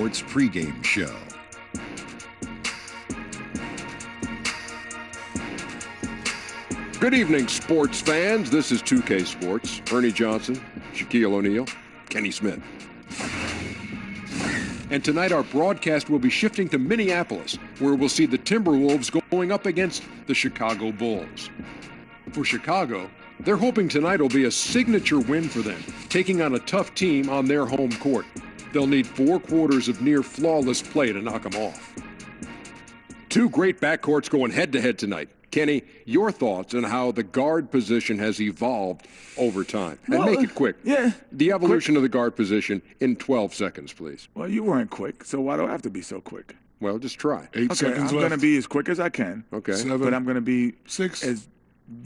Sports pregame show. Good evening, sports fans. This is 2K Sports. Ernie Johnson, Shaquille O'Neal, Kenny Smith. And tonight our broadcast will be shifting to Minneapolis, where we'll see the Timberwolves going up against the Chicago Bulls. For Chicago, they're hoping tonight will be a signature win for them, taking on a tough team on their home court. They'll need 4 quarters of near-flawless play to knock them off. 2 great backcourts going head-to-head tonight. Kenny, your thoughts on how the guard position has evolved over time. And Well, make it quick. yeah. The evolution of the guard position in 12 seconds, please. Well, you weren't quick, so why do I have to be so quick? Well, just try. 8 Okay, seconds I'm left. going to be as quick as I can. Okay. 7, But I'm going to be 6, as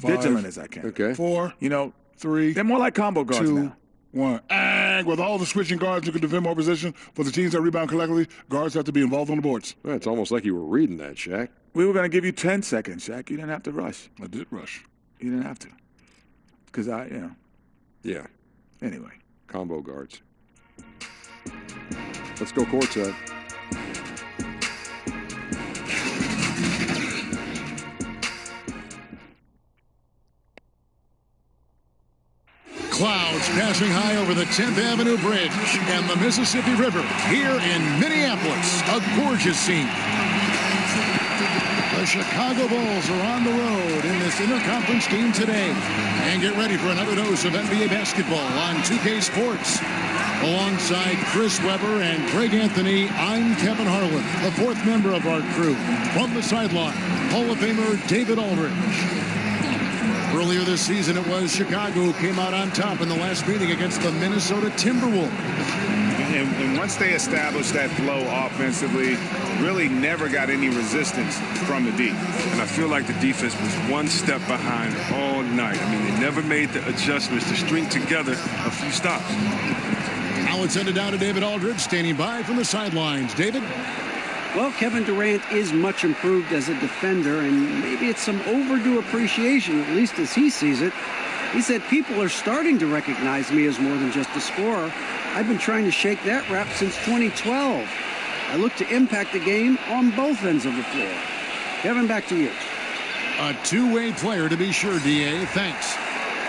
5, vigilant as I can. Okay. 4, You know, 3, they're more like combo guards 2, now. 1. And with all the switching guards who can defend more position for the teams that rebound collectively, guards have to be involved on the boards. Well, it's almost like you were reading that, Shaq. We were going to give you 10 seconds, Shaq. You didn't have to rush. I did rush. You didn't have to. Because Yeah, anyway. combo guards. Let's go courtside. Clouds passing high over the 10th Avenue Bridge and the Mississippi River here in Minneapolis. A gorgeous scene. The Chicago Bulls are on the road in this interconference game today. And get ready for another dose of NBA basketball on 2K Sports. Alongside Chris Webber and Greg Anthony, I'm Kevin Harlan, the 4th member of our crew. From the sideline, Hall of Famer David Aldridge. Earlier this season, it was Chicago who came out on top in the last meeting against the Minnesota Timberwolves. And once they established that flow offensively, really never got any resistance from the D. And I feel like the defense was one step behind all night. I mean, they never made the adjustments to string together a few stops. Now it's headed down to David Aldridge, standing by from the sidelines. David? Well, Kevin Durant is much improved as a defender, and maybe it's some overdue appreciation, at least as he sees it. He said, people are starting to recognize me as more than just a scorer. I've been trying to shake that rap since 2012. I look to impact the game on both ends of the floor. Kevin, back to you. A two-way player to be sure, D.A. Thanks.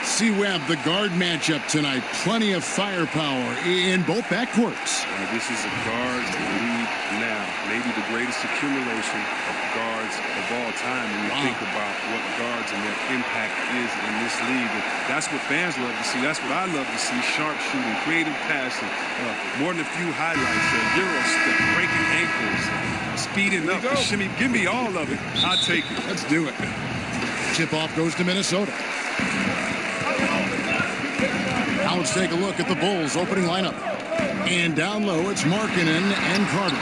C. Webb, the guard matchup tonight. Plenty of firepower in both backcourts. This is a guards league now. Maybe the greatest accumulation of guards of all time when you think about what guards and their impact is in this league. And that's what fans love to see. That's what I love to see. Sharp shooting, creative passing, more than a few highlights. Euro step, breaking ankles, speeding up, shimmy. Give me all of it. I'll take it. Let's do it. Tip off goes to Minnesota. Now let's take a look at the Bulls opening lineup. And down low, it's Markkanen and Carter.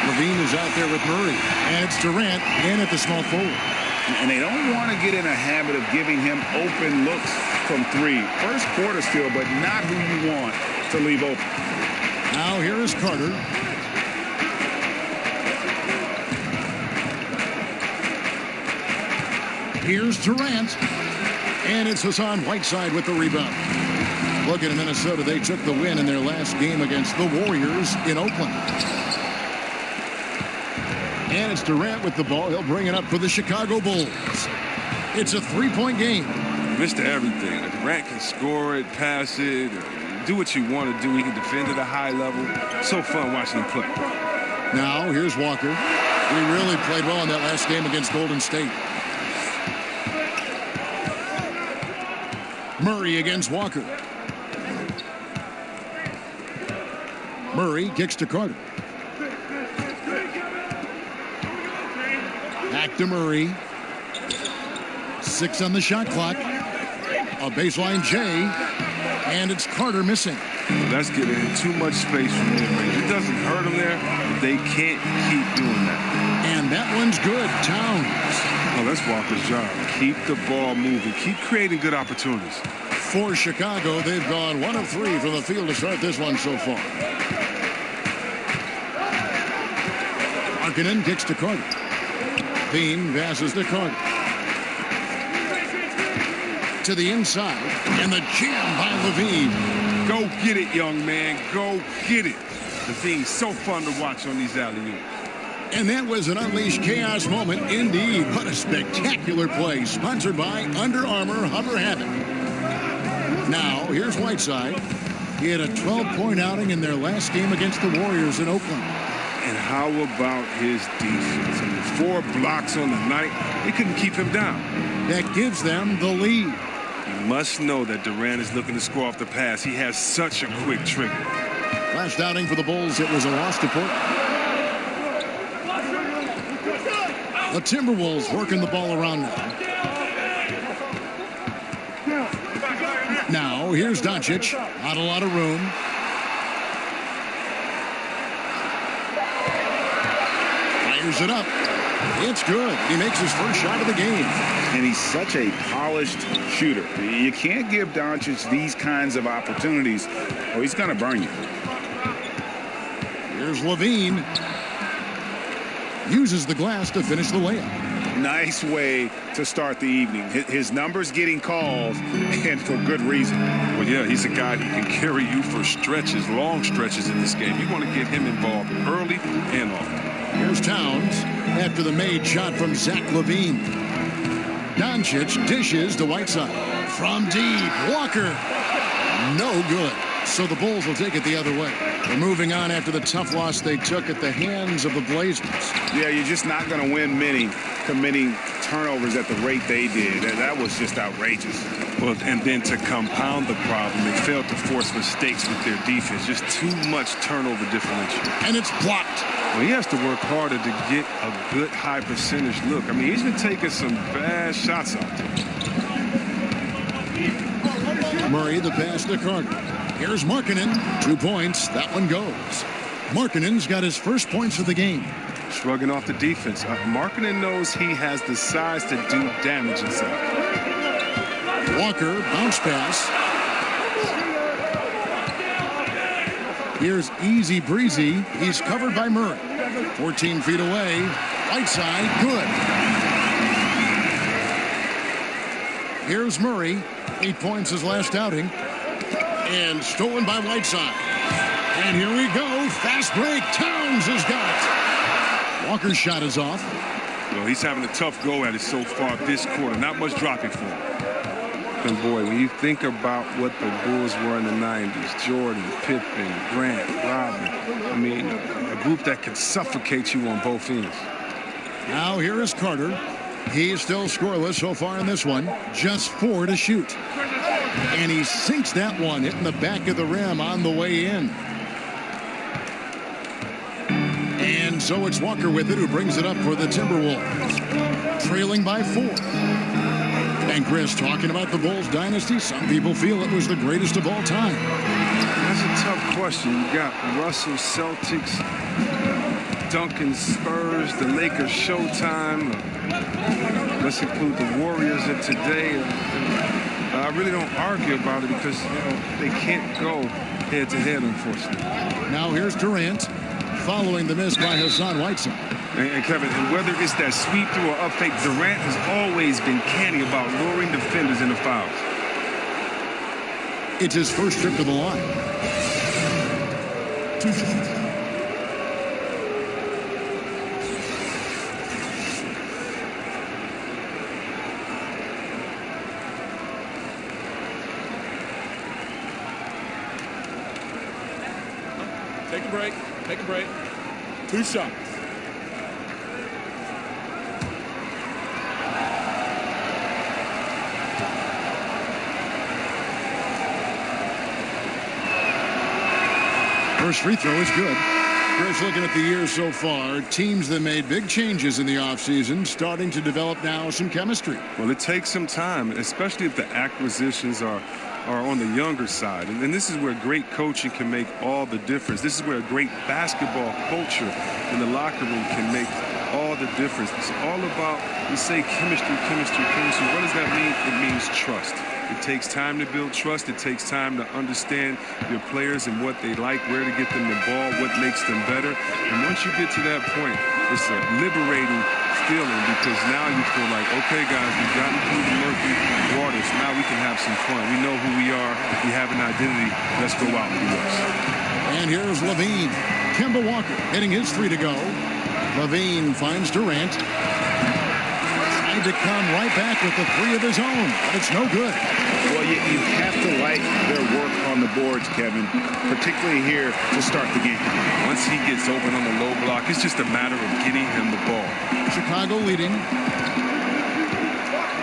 Levine is out there with Murray. And it's Durant in at the small forward. And they don't want to get in a habit of giving him open looks from 3. First quarter still, but not who you want to leave open. Now here is Carter. Here's Durant. And it's Hassan Whiteside with the rebound. Looking at Minnesota, they took the win in their last game against the Warriors in Oakland. And it's Durant with the ball. He'll bring it up for the Chicago Bulls. It's a 3-point game. Mr. Everything. Durant can score it, pass it, do what you want to do. He can defend at a high level. So fun watching him play. Now, here's Walker. He really played well in that last game against Golden State. Murray against Walker. Murray kicks to Carter. Back to Murray. 6 on the shot clock. A baseline J. And it's Carter missing. That's giving him too much space from mid-range. It doesn't hurt him there, but they can't keep doing that. And that one's good. Towns. Oh, that's Walker's job. Keep the ball moving. Keep creating good opportunities. For Chicago, they've gone 1 of 3 from the field to start this one so far. Markkanen kicks to Carter. Bean passes to Carter. To the inside, and the jam by Levine. Go get it, young man. Go get it. LaVine's so fun to watch on these alley-oops. And that was an Unleashed Chaos moment indeed. What a spectacular play. Sponsored by Under Armour Hover Habit. Now, here's Whiteside. He had a 12-point outing in their last game against the Warriors in Oakland. And how about his defense? I mean, 4 blocks on the night. They couldn't keep him down. That gives them the lead. You must know that Durant is looking to score off the pass. He has such a quick trigger. Last outing for the Bulls, it was a loss to Portland. The Timberwolves working the ball around now. Now, here's Doncic. Not a lot of room. Fires it up. It's good. He makes his first shot of the game. And he's such a polished shooter. You can't give Doncic these kinds of opportunities, or he's going to burn you. Here's LaVine. Uses the glass to finish the layup. Nice way to start the evening. His numbers getting calls, and for good reason. Well, yeah, he's a guy who can carry you for stretches, long stretches in this game. You want to get him involved early and often. Here's Towns after the made shot from Zach LaVine. Doncic dishes to Whiteside. From deep, Walker. No good. So the Bulls will take it the other way. They're moving on after the tough loss they took at the hands of the Blazers. Yeah, you're just not going to win many committing turnovers at the rate they did. That was just outrageous. Well, and then to compound the problem, they failed to force mistakes with their defense. Just too much turnover differential. And it's blocked. Well, he has to work harder to get a good high percentage look. I mean, he's been taking some bad shots out there. Murray, the pass to Carter. Here's Markkanen. 2 points. That one goes. Markkanen's got his first points of the game. Shrugging off the defense. Markkanen knows he has the size to do damage inside. Walker, bounce pass. Here's Easy Breezy. He's covered by Murray. 14 feet away. Whiteside, good. Here's Murray. 8 points his last outing. And stolen by Whiteside. And here we go. Fast break. Towns has got it. Walker's shot is off. Well, he's having a tough go at it so far this quarter. Not much dropping for him. And boy, when you think about what the Bulls were in the 90s, Jordan, Pippen, Grant, Rodman, I mean, a group that could suffocate you on both ends. Now here is Carter. He's still scoreless so far in this one. Just 4 to shoot. And he sinks that one, hitting the back of the rim on the way in. And so it's Walker with it, who brings it up for the Timberwolves. Trailing by 4. And Chris, talking about the Bulls dynasty, some people feel it was the greatest of all time. That's a tough question. You got Russell, Celtics, Duncan, Spurs, the Lakers, Showtime. Let's include the Warriors of today. I really don't argue about it because, you know, they can't go head-to-head, unfortunately. Now here's Durant, following the miss by Hassan Whiteside. And Kevin, and whether it's that sweep through or up fake, Durant has always been canny about luring defenders into fouls. It's his first trip to the line. 2 shots. Take a break. Take a break. 2 shots. First free throw is good. Chris, looking at the year so far, teams that made big changes in the offseason starting to develop now some chemistry. Well, it takes some time, especially if the acquisitions are on the younger side. And this is where great coaching can make all the difference. This is where a great basketball culture in the locker room can make all the difference. It's all about, we say chemistry, chemistry, chemistry. What does that mean? It means trust. It takes time to build trust. It takes time to understand your players and what they like, where to get them the ball, what makes them better. And once you get to that point, it's a liberating feeling because now you feel like, okay, guys, we've gotten through the murky waters. Now we can have some fun. We know who we are. We have an identity. Let's go out and do this. And here's LaVine. Kemba Walker hitting his 3 to go. LaVine finds Durant. Tried to come right back with the 3 of his own, but it's no good. Well, you have to like their work on the boards, Kevin, particularly here to start the game. Once he gets open on the low block, it's just a matter of getting him the ball. Chicago leading.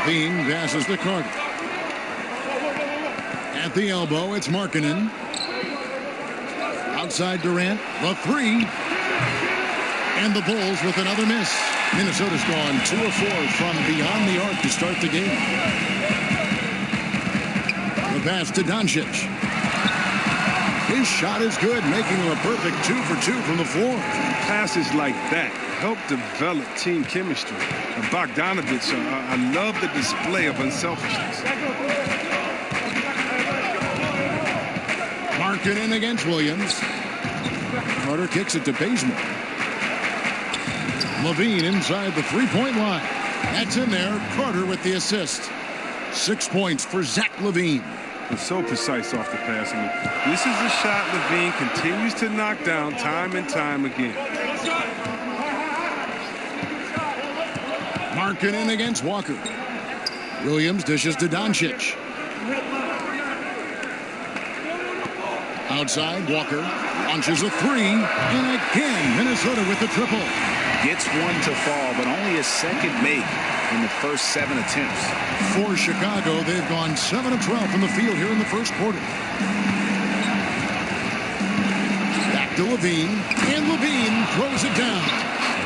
LaVine passes to Carter. At the elbow, it's Markkanen. Outside Durant, the 3. And the Bulls with another miss. Minnesota's gone 2 of 4 from beyond the arc to start the game. The pass to Doncic. His shot is good, making him a perfect 2 for 2 from the floor. Passes like that help develop team chemistry. And Bogdanovich, I love the display of unselfishness. Markkanen against Williams. Carter kicks it to Bazemore. LaVine inside the 3-point line. That's in there. Carter with the assist. 6 points for Zach LaVine. And so precise off the pass. I mean, this is a shot LaVine continues to knock down time and time again. Markkanen against Walker. Williams dishes to Doncic. Outside, Walker launches a 3. And again, Minnesota with the triple. Gets one to fall, but only a second make in the first 7 attempts. For Chicago, they've gone 7 of 12 from the field here in the first quarter. Back to LaVine, and LaVine throws it down.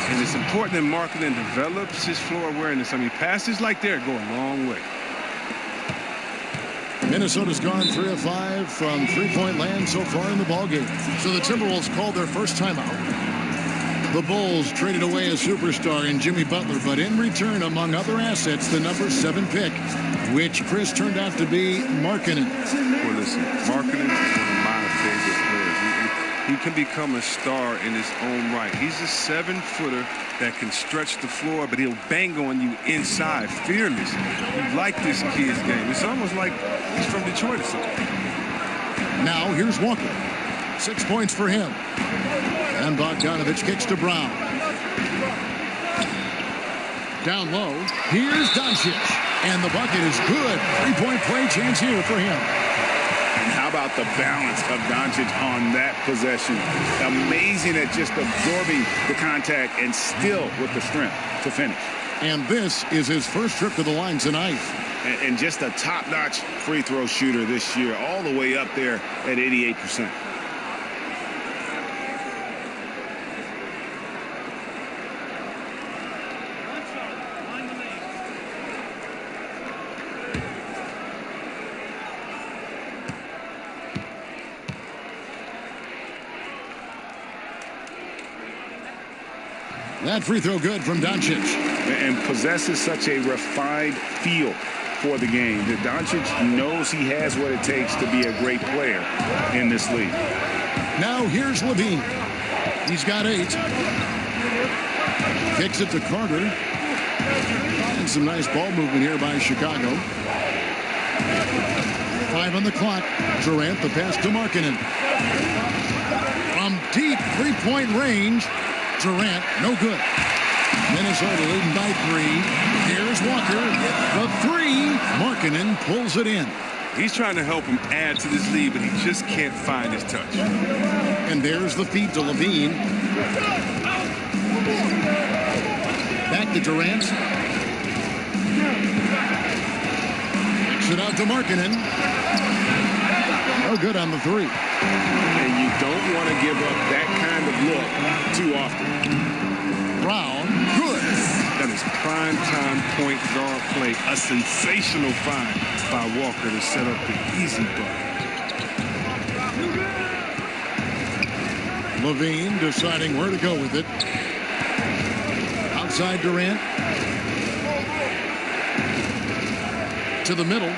And it's important that Markkanen develops his floor awareness. I mean, passes like that go a long way. Minnesota's gone 3 of 5 from 3-point land so far in the ballgame. So the Timberwolves called their first timeout. The Bulls traded away a superstar in Jimmy Butler, but in return, among other assets, the number 7 pick, which Chris turned out to be Markkanen. Well, listen, Markkanen is one of my favorite players. He can become a star in his own right. He's a 7-footer that can stretch the floor, but he'll bang on you inside, fearless. You like this kid's game. It's almost like he's from Detroit or something. Now, here's Walker. 6 points for him. And Bogdanovich kicks to Brown. Down low. Here's Doncic. And the bucket is good. 3-point play chance here for him. And how about the balance of Doncic on that possession? Amazing at just absorbing the contact and still with the strength to finish. And this is his first trip to the line tonight. And just a top-notch free throw shooter this year, all the way up there at 88%. That free throw good from Doncic. And possesses such a refined feel for the game that Doncic knows he has what it takes to be a great player in this league. Now here's LaVine. He's got 8. Kicks it to Carter. And some nice ball movement here by Chicago. 5 on the clock. Durant, the pass to Markkanen. From deep 3-point range. Durant, no good. Minnesota leading by 3. Here's Walker. The 3. Markkanen pulls it in. He's trying to help him add to this lead, but he just can't find his touch. And there's the feed to LaVine. Back to Durant. Kicks it out to Markkanen. No good on the 3. And you don't want to give up that kind of look too often. Brown, good. That is prime-time point guard play. A sensational find by Walker to set up the easy bucket. LaVine deciding where to go with it. Outside Durant. To the middle.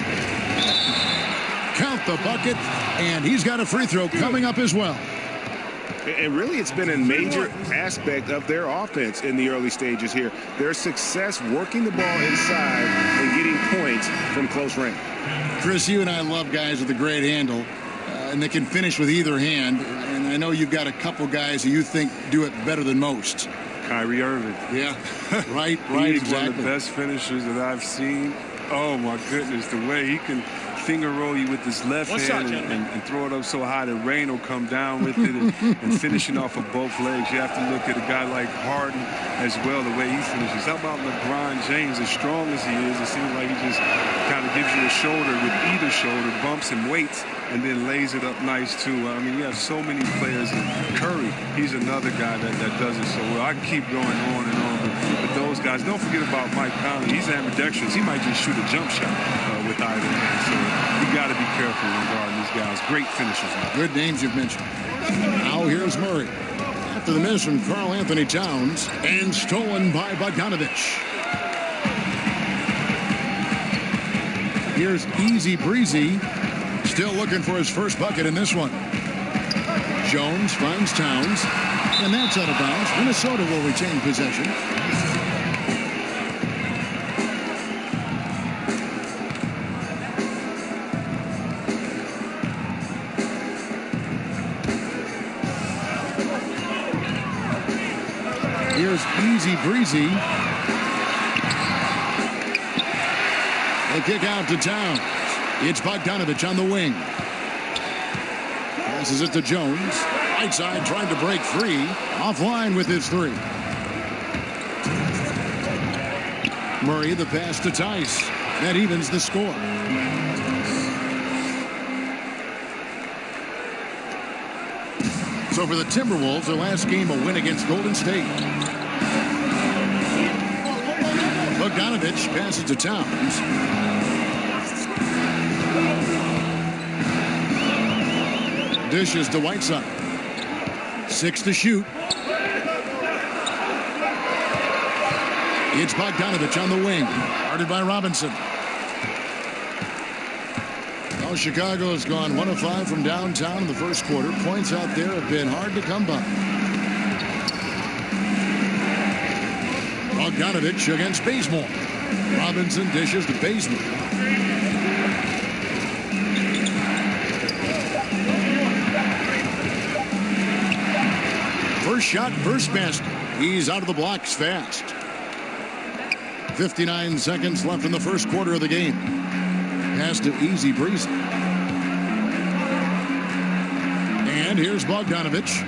Count the bucket, and he's got a free throw coming up as well. And really, it's been a major aspect of their offense in the early stages here. Their success working the ball inside and getting points from close range. Chris, you and I love guys with a great handle, and they can finish with either hand. And I know you've got a couple guys who you think do it better than most. Kyrie Irving. Yeah, right, He's exactly. one of the best finishers that I've seen. Oh, my goodness, the way he can finger roll you with his left hand and throw it up so high that rain will come down with it and finishing off of both legs. You have to look at a guy like Harden as well, the way he finishes. How about LeBron James? As strong as he is, it seems like he just kind of gives you a shoulder with either shoulder, bumps and waits, and then lays it up nice, too. I mean, you have so many players. And Curry, he's another guy that does it so well. I can keep going on and on with those guys. Don't forget about Mike Conley. He's ambidextrous. He might just shoot a jump shot with either hand. So you got to be careful regarding these guys. Great finishers. Good names you've mentioned. Now here's Murray. After the miss from Karl Anthony Towns, and stolen by Bogdanovich. Here's Easy Breezy, still looking for his first bucket in this one. Jones finds Towns, and that's out of bounds. Minnesota will retain possession. Here's Easy Breezy. The kick out to Towns. It's Bogdanovich on the wing. Passes it to Jones. Right side trying to break free. Offline with his three. Murray the pass to Tice. That evens the score. So for the Timberwolves, their last game a win against Golden State. Bogdanovich passes to Towns. Dishes to Whiteside. 6 to shoot. It's Bogdanovich on the wing. Guarded by Robinson. Well, Chicago has gone 1 of 5 from downtown in the first quarter. Points out there have been hard to come by. Bogdanovich against Bazemore. Robinson dishes to Bazemore. First shot, first basket. He's out of the blocks fast. 59 seconds left in the first quarter of the game. Pass to Easy Breezy. And here's Bogdanovich.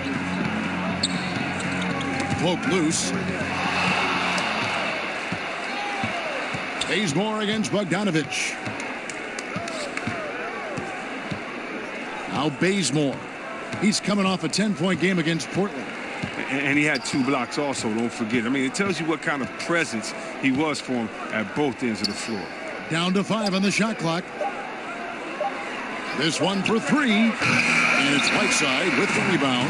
Poke loose. Bazemore against Bogdanovich. Now Bazemore. He's coming off a 10-point game against Portland. And he had 2 blocks also, don't forget. I mean, it tells you what kind of presence he was for him at both ends of the floor. Down to 5 on the shot clock. This one for 3. And it's Whiteside with the rebound.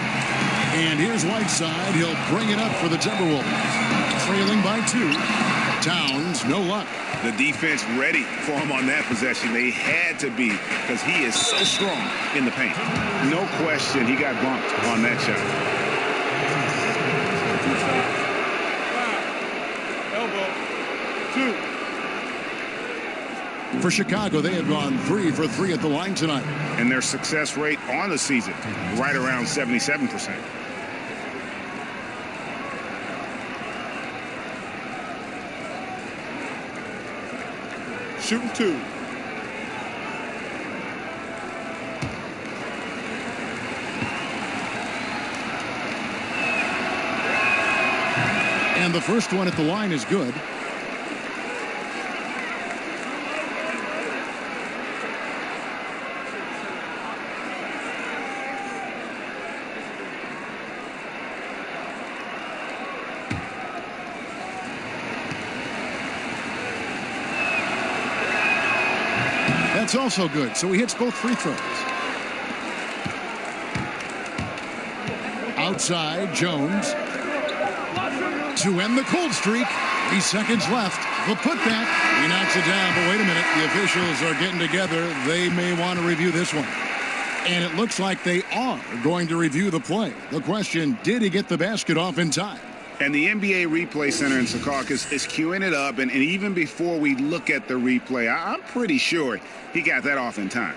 And here's Whiteside. He'll bring it up for the Timberwolves. Trailing by 2. Towns, no luck. The defense ready for him on that possession. They had to be because he is so strong in the paint. No question he got bumped on that shot. Elbow. 2. For Chicago, they have gone 3 for 3 at the line tonight. And their success rate on the season, right around 77%. Shooting 2. And the first one at the line is good. That's also good. So he hits both free throws. Outside, Jones. To end the cold streak. 3 seconds left. The putback. He knocks it down. But wait a minute. The officials are getting together. They may want to review this one. And it looks like they are going to review the play. The question, did he get the basket off in time? And the NBA Replay Center in Secaucus is queuing it up. And even before we look at the replay, I'm pretty sure he got that off in time.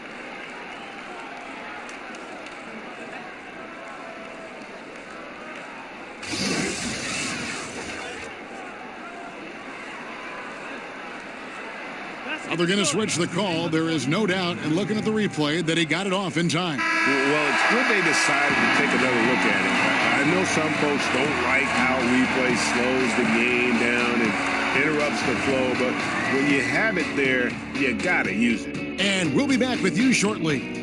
Well, they're going to switch the call. There is no doubt, and looking at the replay, that he got it off in time. Well, it's good they decided to take another look at it. I know some folks don't like how replay slows the game down and interrupts the flow, but when you have it there, you got to use it. And we'll be back with you shortly.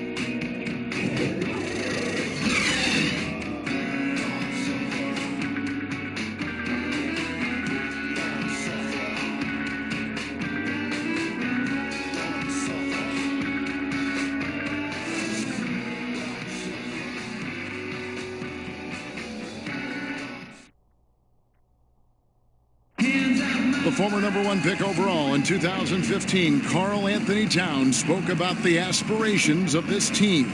The former #1 pick overall in 2015, Karl Anthony Towns, spoke about the aspirations of this team.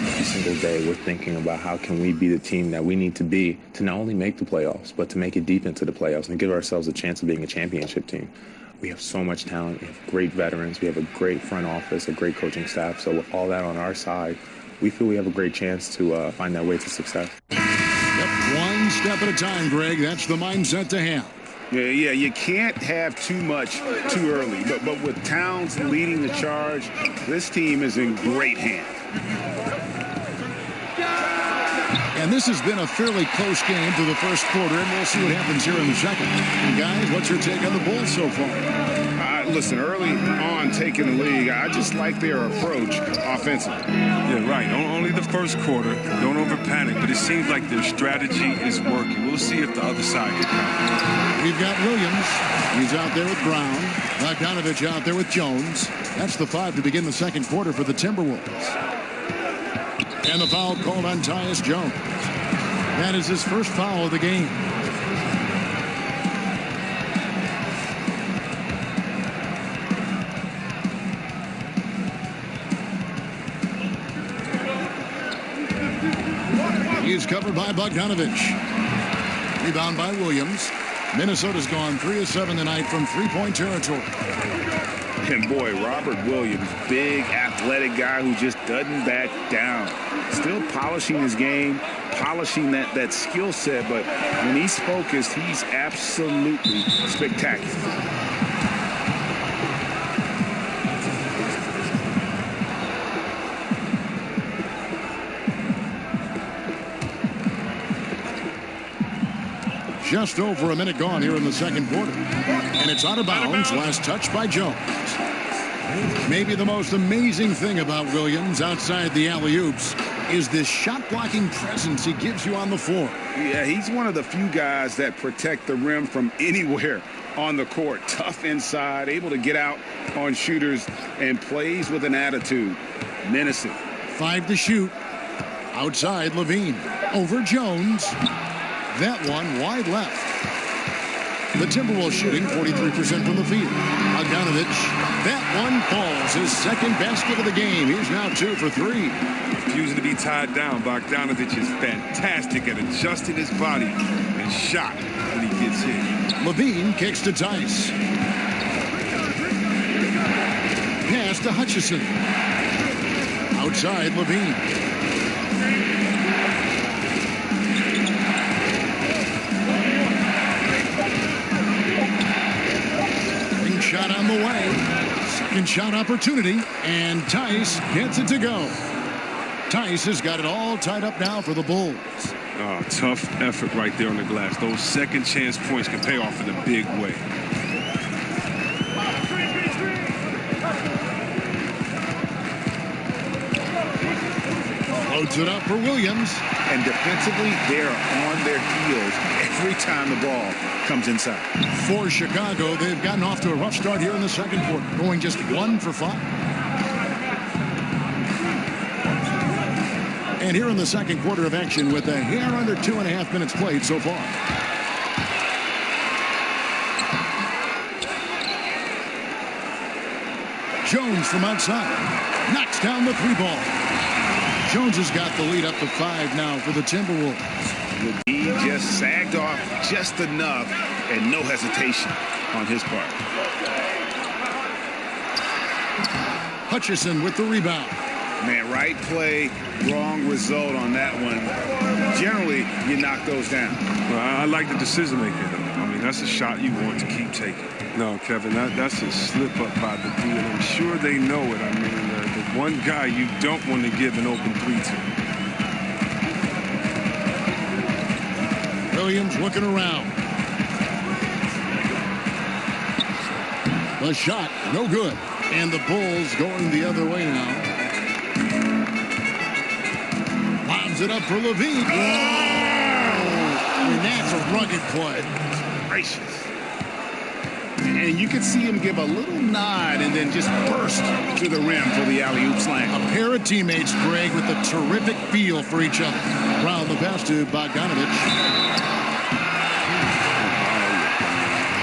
Every single day we're thinking about how can we be the team that we need to be to not only make the playoffs, but to make it deep into the playoffs and give ourselves a chance of being a championship team. We have so much talent. We have great veterans. We have a great front office, a great coaching staff. So with all that on our side, we feel we have a great chance to find that way to success. One step at a time, Greg. That's the mindset to have. Yeah, you can't have too much too early. But with Towns leading the charge, this team is in great hands. And this has been a fairly close game through the first quarter, and we'll see what happens here in the second. And guys, what's your take on the Bulls so far? Listen, early on taking the league, I just like their approach offensively. Yeah, right. Only the first quarter. Don't over-panic, but it seems like their strategy is working. We'll see if the other side can come. We've got Williams. He's out there with Brown. Bogdanovich out there with Jones. That's the 5 to begin the second quarter for the Timberwolves. And the foul called on Tyus Jones. That is his first foul of the game. He's covered by Bogdanovich. Rebound by Williams. Minnesota's gone 3 of 7 tonight from three-point territory. And boy, Robert Williams, big athletic guy who just doesn't back down. Still polishing his game, polishing that skill set, but when he's focused, he's absolutely spectacular. Just over a minute gone here in the second quarter. And it's out of bounds. Last touch by Jones. Maybe the most amazing thing about Williams outside the alley-oops is this shot-blocking presence he gives you on the floor. Yeah, he's one of the few guys that protect the rim from anywhere on the court. Tough inside, able to get out on shooters, and plays with an attitude. Menacing. 5 to shoot. Outside, Levine. Over Jones. That one wide left. The Timberwolves shooting 43% from the field. Bogdanovich. That one falls. His second basket of the game. He's now 2 for 3. Refusing to be tied down, Bogdanovich is fantastic at adjusting his body and shot when he gets hit. Levine kicks to Tice. Pass to Hutchison. Outside, Levine. Shot on the way. Second shot opportunity. And Tice gets it to go. Tice has got it all tied up now for the Bulls. Oh, tough effort right there on the glass. Those second chance points can pay off in a big way. Loads it up for Williams. And defensively, they're on their heels every time the ball comes inside. For Chicago, they've gotten off to a rough start here in the second quarter, going just 1 for 5. And here in the second quarter of action with a hair under 2.5 minutes played so far. Jones from outside knocks down the 3 ball. Jones has got the lead up to 5 now for the Timberwolves. He just sagged off just enough and no hesitation on his part. Hutchison with the rebound. Man, right play, wrong result on that one. Generally, you knock those down. Well, I like the decision making, though. I mean, that's a shot you want to keep taking. No, Kevin, that's a slip up by the D, and I'm sure they know it. I mean, the one guy you don't want to give an open 3 to. Williams looking around. The shot, no good. And the Bulls going the other way now. Lobs it up for Levine. And that's a rugged play. Gracious. And you could see him give a little nod and then just burst to the rim for the alley-oop slam. A pair of teammates, Greg, with a terrific feel for each other. Round the pass to Bogdanovich.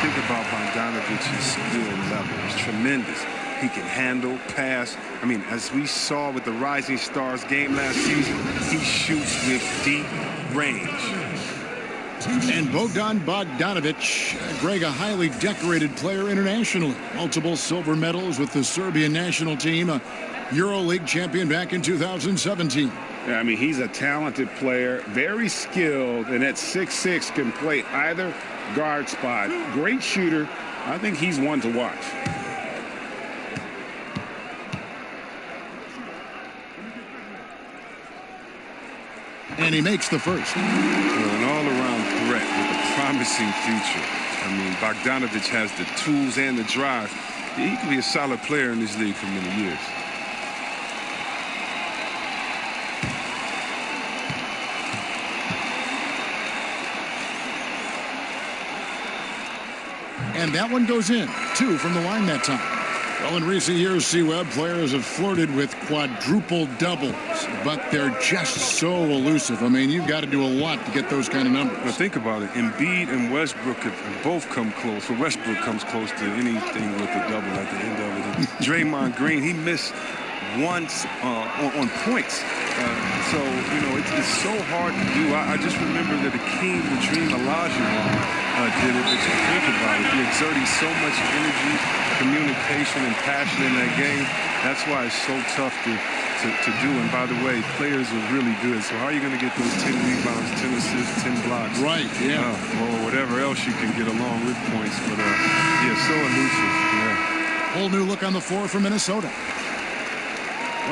Think about Bogdanovich's skill level. It's tremendous. He can handle, pass. I mean, as we saw with the Rising Stars game last season, he shoots with deep range. And Bogdan Bogdanovich, Greg, a highly decorated player internationally. Multiple silver medals with the Serbian national team, a EuroLeague champion back in 2017. Yeah, I mean, he's a talented player, very skilled, and at 6'6" can play either guard spot. Great shooter. I think he's one to watch. And he makes the first. An all-around threat with a promising future. I mean, Bogdanovich has the tools and the drive. He can be a solid player in this league for many years. And that one goes in. 2 from the line that time. Well, in recent years, C-Web, players have flirted with quadruple doubles, but they're just so elusive. I mean, you've got to do a lot to get those kind of numbers. Now, think about it. Embiid and Westbrook have both come close. Well, Westbrook comes close to anything with a double at the end of it. Draymond Green, he missed once on points. So, you know, it's so hard to do. I just remember that Akeem the Dream Olajuwon did it, but you think about it. He exerting so much energy, communication, and passion in that game. That's why it's so tough to do. And by the way, players are really good. So how are you going to get those 10 rebounds, 10 assists, 10 blocks? Right, yeah. Or whatever else you can get along with points. But, yeah, so elusive. Yeah. Whole new look on the floor for Minnesota.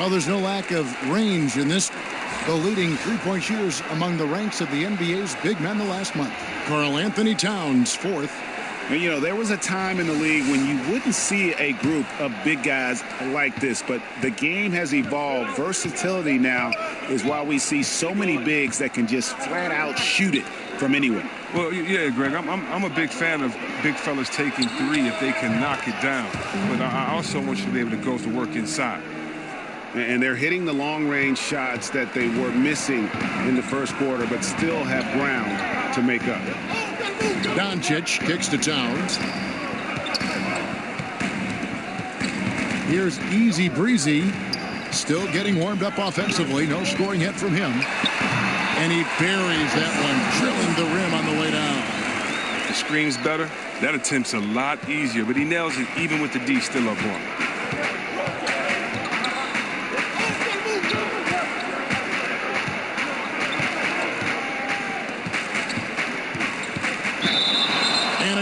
Well, there's no lack of range in this. The leading three-point shooters among the ranks of the NBA's big men the last month. Karl Anthony Towns, 4th. You know, there was a time in the league when you wouldn't see a group of big guys like this, but the game has evolved. Versatility now is why we see so many bigs that can just flat out shoot it from anywhere. Well, yeah, Greg, I'm a big fan of big fellas taking 3 if they can knock it down. But I also want you to be able to go to work inside. And they're hitting the long-range shots that they were missing in the first quarter, but still have ground to make up. Doncic kicks to Towns. Here's Easy Breezy, still getting warmed up offensively. No scoring yet from him. And he buries that one, drilling the rim on the way down. The screen's better. That attempt's a lot easier, but he nails it even with the D still up on him.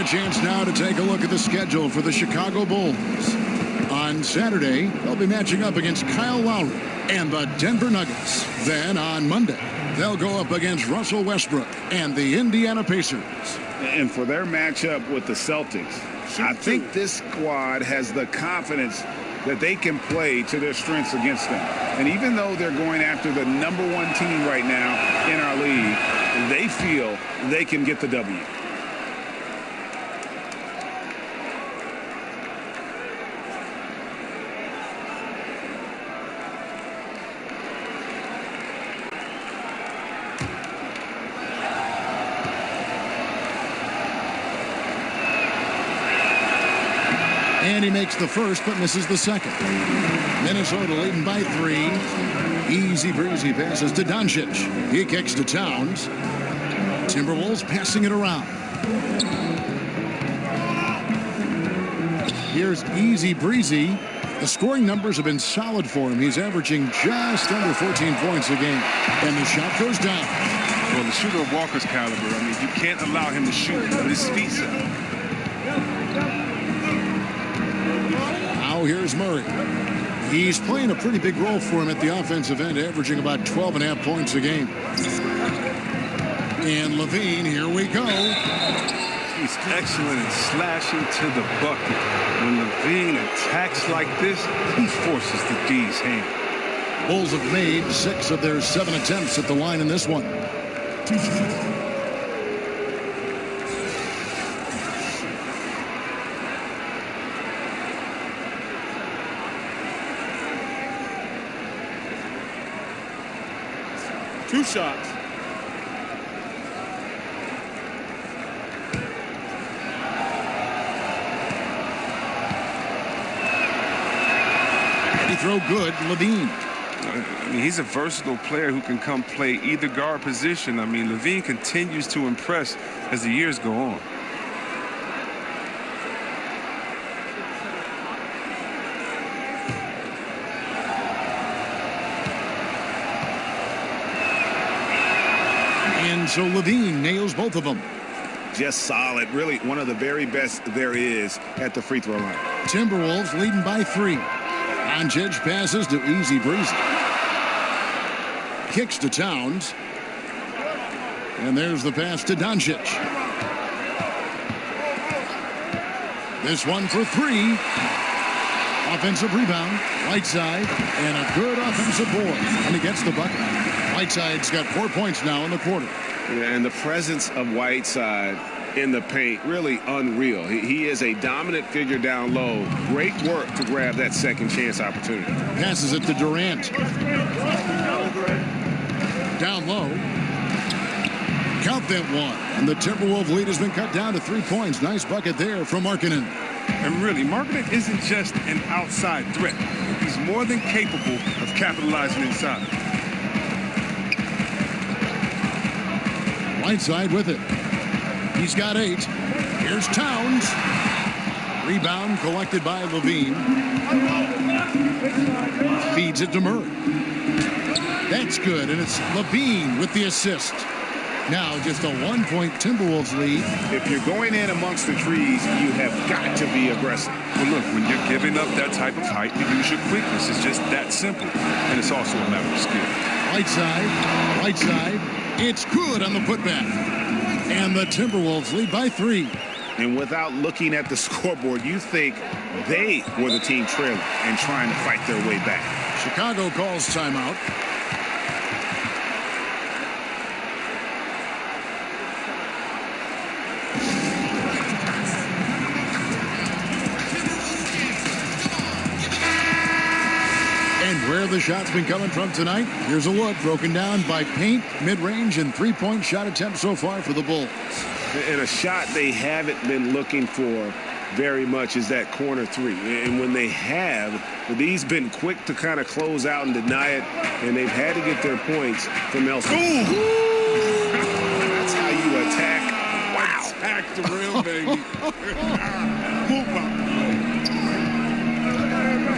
Chance now to take a look at the schedule for the Chicago Bulls. On Saturday, they'll be matching up against Kyle Lowry and the Denver Nuggets. Then on Monday, they'll go up against Russell Westbrook and the Indiana Pacers. And for their matchup with the Celtics, I think this squad has the confidence that they can play to their strengths against them. And even though they're going after the #1 team right now in our league, they feel they can get the W. And he makes the first, but misses the second. Minnesota leading by 3. Easy breezy passes to Doncic. He kicks to Towns. Timberwolves passing it around. Here's Easy Breezy. The scoring numbers have been solid for him. He's averaging just under 14 points a game. And the shot goes down. Well, the shooter of Walker's caliber, I mean, you can't allow him to shoot with his feet set. Now here's Murray. He's playing a pretty big role for him at the offensive end, averaging about 12.5 points a game. And LaVine, here we go. He's excellent at slashing to the bucket. When LaVine attacks like this, he forces the D's hand. Bulls have made 6 of their 7 attempts at the line in this one. Two shots. Throw good, LaVine. I mean, he's a versatile player who can come play either guard position. I mean, LaVine continues to impress as the years go on. And so LaVine nails both of them. Just solid. Really one of the very best there is at the free throw line. Timberwolves leading by 3. Doncic passes to Easy Breezy. Kicks to Towns. And there's the pass to Doncic. This one for 3. Offensive rebound. Whiteside. And a good offensive board. And he gets the bucket. Whiteside's got 4 points now in the quarter. Yeah, and the presence of Whiteside in the paint, really unreal. He is a dominant figure down low. Great work to grab that second chance opportunity. Passes it to Durant. Down low. Count that one. And the Timberwolves lead has been cut down to 3 points. Nice bucket there from Markkanen. And really, Markkanen isn't just an outside threat. He's more than capable of capitalizing inside. Whiteside with it. He's got 8. Here's Towns. Rebound collected by LaVine. Feeds it to Murray. That's good, and it's LaVine with the assist. Now just a 1-point Timberwolves lead. If you're going in amongst the trees, you have got to be aggressive. Well, look, when you're giving up that type of height, you use your quickness. It's just that simple. And it's also a matter of skill. Whiteside. It's good on the putback. And the Timberwolves lead by 3. And without looking at the scoreboard, you think they were the team trailing and trying to fight their way back. Chicago calls timeout. Where the shots been coming from tonight? Here's a look broken down by paint, mid-range, and 3-point shot attempts so far for the Bulls. And a shot they haven't been looking for very much is that corner 3. And when they have, these been quick to kind of close out and deny it, and they've had to get their points from elsewhere. That's how you attack. Wow. Attack the rim, baby.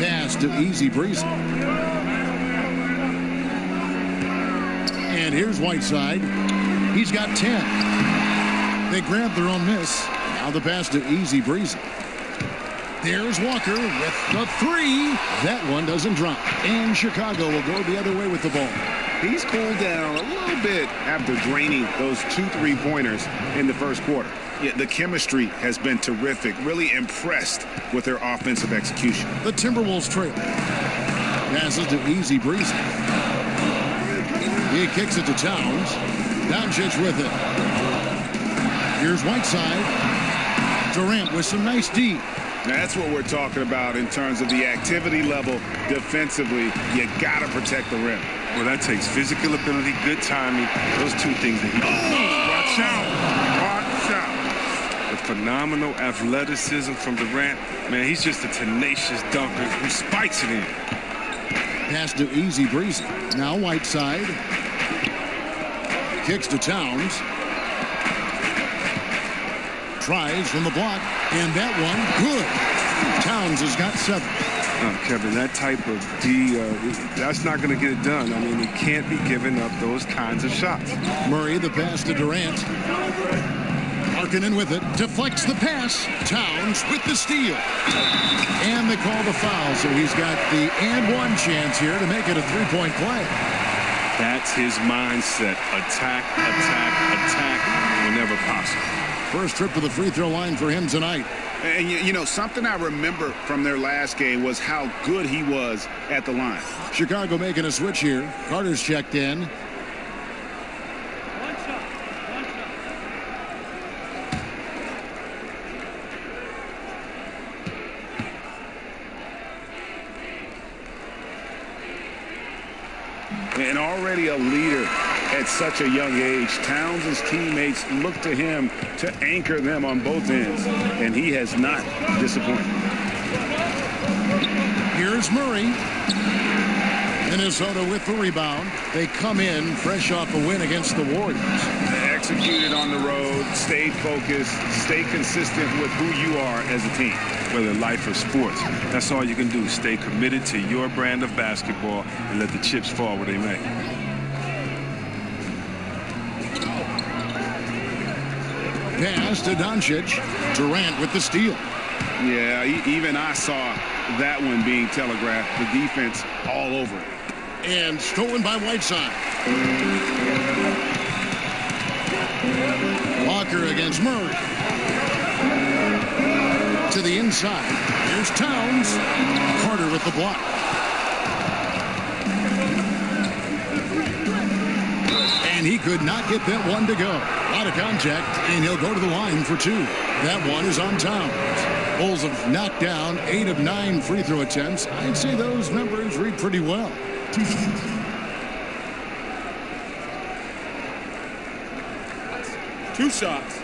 Pass to Easy Breezy. And here's Whiteside. He's got 10. They grabbed their own miss. Now the pass to Easy Breezy. There's Walker with the 3. That one doesn't drop. And Chicago will go the other way with the ball. He's cooled down a little bit after draining those 2 3-pointers in the first quarter. Yeah, the chemistry has been terrific. Really impressed with their offensive execution. The Timberwolves trail. Passes to Easy Breezy. He kicks it to Towns. Doncic with it. Here's Whiteside. Durant with some nice D. Now that's what we're talking about in terms of the activity level defensively. You got to protect the rim. Well, that takes physical ability, good timing. Those 2 things that he does. Watch out. Watch out. The phenomenal athleticism from Durant. Man, he's just a tenacious dunker who spikes it in. Pass to Easy Breezy. Now Whiteside. Kicks to Towns. Tries from the block. And that one, good. Towns has got 7. Kevin, that type of D, that's not going to get it done. I mean, he can't be giving up those kinds of shots. Murray, the pass to Durant. Markkanen with it, deflects the pass. Towns with the steal. And they call the foul, so he's got the and one chance here to make it a three-point play. That's his mindset. Attack, attack, attack whenever possible. First trip to the free throw line for him tonight. And, you know, something I remember from their last game was how good he was at the line. Chicago making a switch here. Carter's checked in. And already a leader at such a young age. Towns' teammates look to him to anchor them on both ends, and he has not disappointed. Here's Murray. Minnesota with the rebound. They come in fresh off a win against the Warriors. They executed on the road, stayed focused, stay consistent with who you are as a team. Whether life or sports, that's all you can do. Stay committed to your brand of basketball and let the chips fall where they may. Pass to Doncic. Durant with the steal. Yeah, even I saw that one being telegraphed. The defense all over it. And stolen by Whiteside. Walker against Murray. To the inside. Here's Towns. Carter with the block. And he could not get that one to go. A lot of contact, and he'll go to the line for two. That one is on Towns. Bulls have knocked down 8 of 9 free throw attempts. I'd say those numbers read pretty well. Two shots.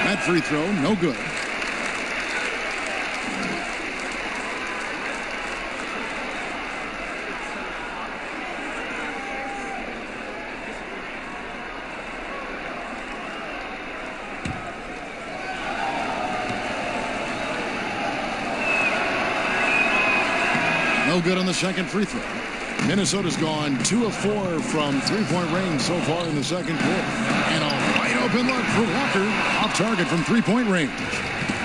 That free throw, no good. No good on the second free throw. Minnesota's gone 2 of 4 from three-point range so far in the second quarter. And a wide open look for Walker off target from three-point range.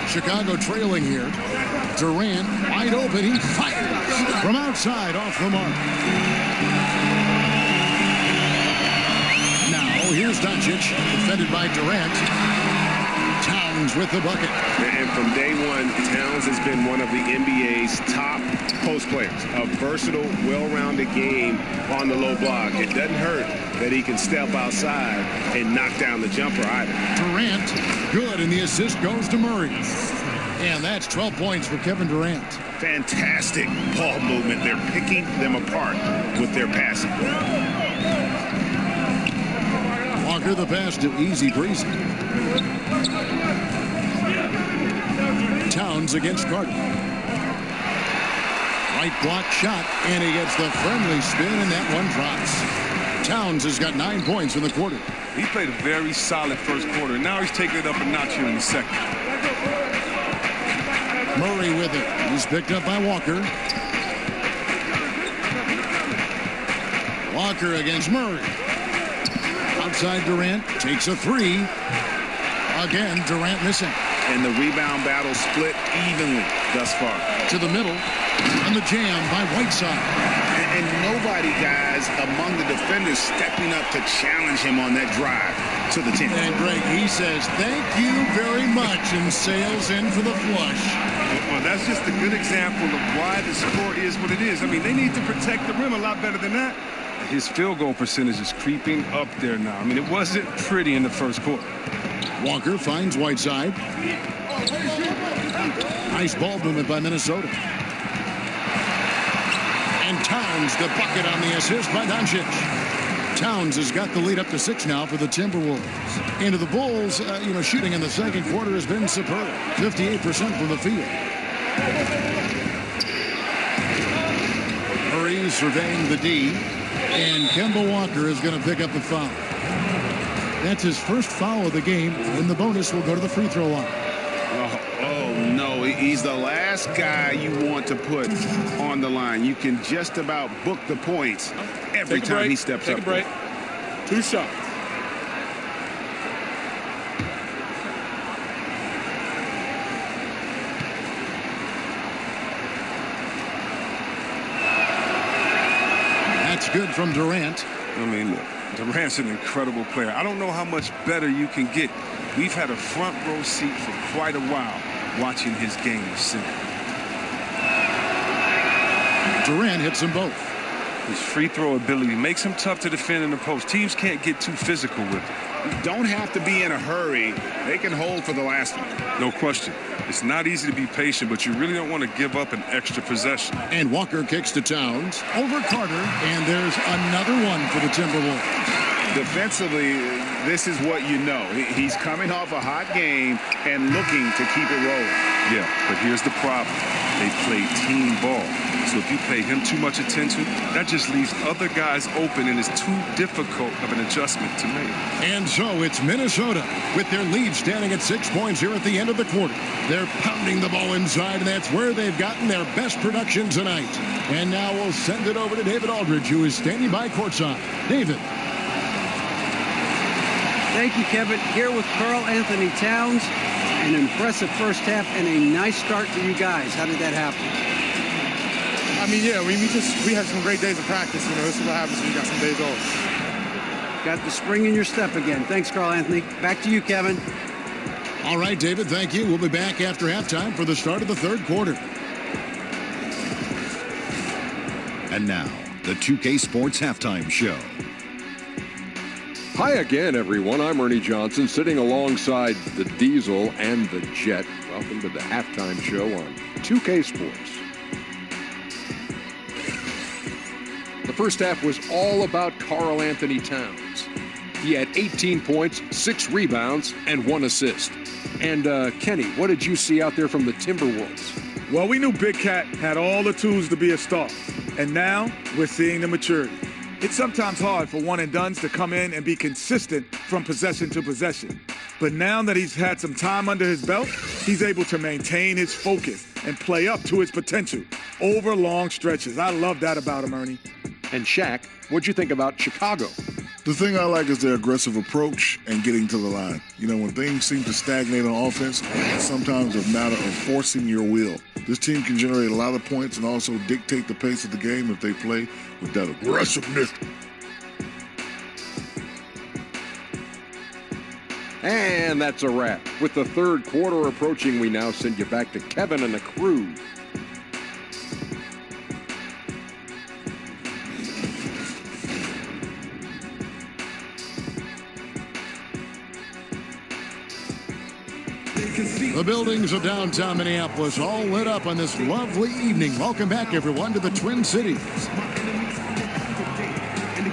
Chicago trailing here. Durant wide open. He fires from outside off the mark. Now here's Doncic, defended by Durant. Towns with the bucket. And from day one, Towns has been one of the NBA's top post players. A versatile, well-rounded game on the low block. It doesn't hurt that he can step outside and knock down the jumper either. Durant, good, and the assist goes to Murray. And that's 12 points for Kevin Durant. Fantastic ball movement. They're picking them apart with their passing. Walker the pass to Easy Breezy. Towns against Carter. Right block shot, and he gets the friendly spin, and that one drops. Towns has got 9 points in the quarter. He played a very solid first quarter. Now he's taking it up a notch here in the second. Murray with it. He's picked up by Walker. Walker against Murray. Outside Durant takes a three. Again, Durant missing. And the rebound battle split evenly thus far. To the middle. On the jam by Whiteside. And nobody, guys, among the defenders stepping up to challenge him on that drive to the 10. And Greg, he says, thank you very much, and sails in for the flush. Well, that's just a good example of why the score is what it is. I mean, they need to protect the rim a lot better than that. His field goal percentage is creeping up there now. I mean, it wasn't pretty in the first quarter. Walker finds Whiteside. Nice ball movement by Minnesota. And Towns the bucket on the assist by Doncic. Towns has got the lead up to 6 now for the Timberwolves. Into the Bulls, shooting in the second quarter has been superb. 58% from the field. Murray surveying the D. And Kemba Walker is going to pick up the foul. That's his first foul of the game, and the bonus will go to the free throw line. Oh no, He's the last guy you want to put on the line. You can just about book the points every time he steps up. Take a break. 2 shots. That's good from Durant. I mean, look, Durant's an incredible player. I don't know how much better you can get. We've had a front row seat for quite a while watching his game this season. Durant hits them both. His free throw ability makes him tough to defend in the post. Teams can't get too physical with him. You don't have to be in a hurry. They can hold for the last one. No question. It's not easy to be patient, but you really don't want to give up an extra possession. And Walker kicks to Towns. Over Carter. And there's another one for the Timberwolves. Defensively, this is what you know. He's coming off a hot game and looking to keep it rolling. Yeah, but here's the problem. They play team ball. So if you pay him too much attention, that just leaves other guys open, and it's too difficult of an adjustment to make. And so it's Minnesota with their lead standing at 6 points here at the end of the quarter. They're pounding the ball inside, and that's where they've gotten their best production tonight. And now we'll send it over to David Aldridge, who is standing by courtside. David. Thank you, Kevin. Here with Karl Anthony Towns. An impressive first half and a nice start for you guys. How did that happen? I mean, yeah, we had some great days of practice. You know, this is what happens when you got some days off. Got the spring in your step again. Thanks, Karl Anthony. Back to you, Kevin. All right, David, thank you. We'll be back after halftime for the start of the third quarter. And now, the 2K Sports Halftime Show. Hi again, everyone. I'm Ernie Johnson, sitting alongside the Diesel and the Jet. Welcome to the halftime show on 2K Sports. The first half was all about Karl Anthony Towns. He had 18 points, 6 rebounds, and 1 assist. And, Kenny, what did you see out there from the Timberwolves? Well, we knew Big Cat had all the tools to be a star. And now we're seeing the maturity. It's sometimes hard for one-and-dones to come in and be consistent from possession to possession. But now that he's had some time under his belt, he's able to maintain his focus and play up to his potential over long stretches. I love that about him, Ernie. And Shaq, what'd you think about Chicago? The thing I like is their aggressive approach and getting to the line. You know, when things seem to stagnate on offense, it's sometimes a matter of forcing your will. This team can generate a lot of points and also dictate the pace of the game if they play with that aggressiveness. And that's a wrap. With the third quarter approaching, we now send you back to Kevin and the crew. The buildings of downtown Minneapolis all lit up on this lovely evening. Welcome back, everyone, to the Twin Cities.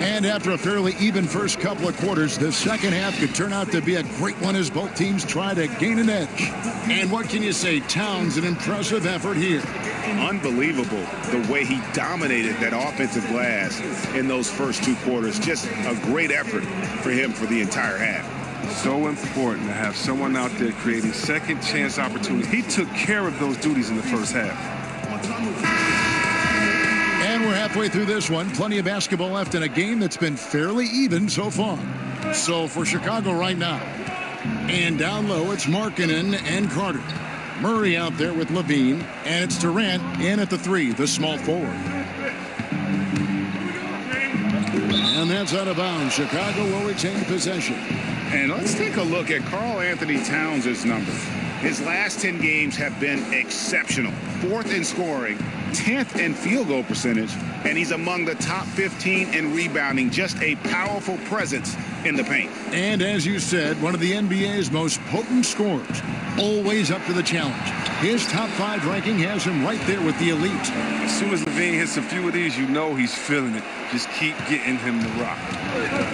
And after a fairly even first couple of quarters, the second half could turn out to be a great one as both teams try to gain an edge. And what can you say? Towns, an impressive effort here. Unbelievable the way he dominated that offensive glass in those first 2 quarters. Just a great effort for him for the entire half. So important to have someone out there creating second chance opportunities. He took care of those duties in the first half. And we're halfway through this one. Plenty of basketball left in a game that's been fairly even so far. So for Chicago right now, and down low, it's Markkanen and Carter. Murray out there with Levine, and it's Durant in at the 3, the small forward. And that's out of bounds. Chicago will retain possession. And let's take a look at Karl Anthony Towns' numbers. His last 10 games have been exceptional. 4th in scoring, 10th in field goal percentage, and he's among the top 15 in rebounding. Just a powerful presence in the paint. And as you said, one of the NBA's most potent scorers. Always up to the challenge. His top 5 ranking has him right there with the elite. As soon as Levine hits a few of these, you know he's feeling it. Just keep getting him the rock.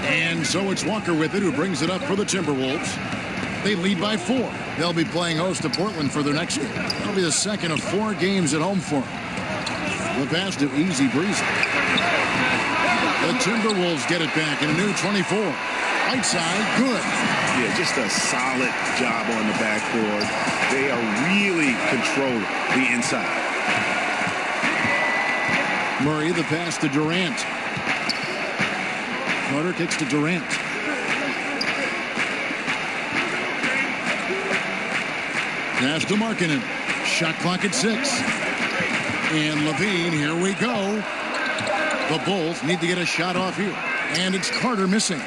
And so it's Walker with it who brings it up for the Timberwolves. They lead by 4. They'll be playing host to Portland for their next game. It'll be the second of 4 games at home for them. The pass to Easy Breezy. The Timberwolves get it back in a new 24. Whiteside, good. Yeah, just a solid job on the backboard. They are really controlling the inside. Murray, the pass to Durant. Carter kicks to Durant. Pass to Markkanen. Shot clock at 6. And Levine, here we go. The Bulls need to get a shot off here. And it's Carter missing.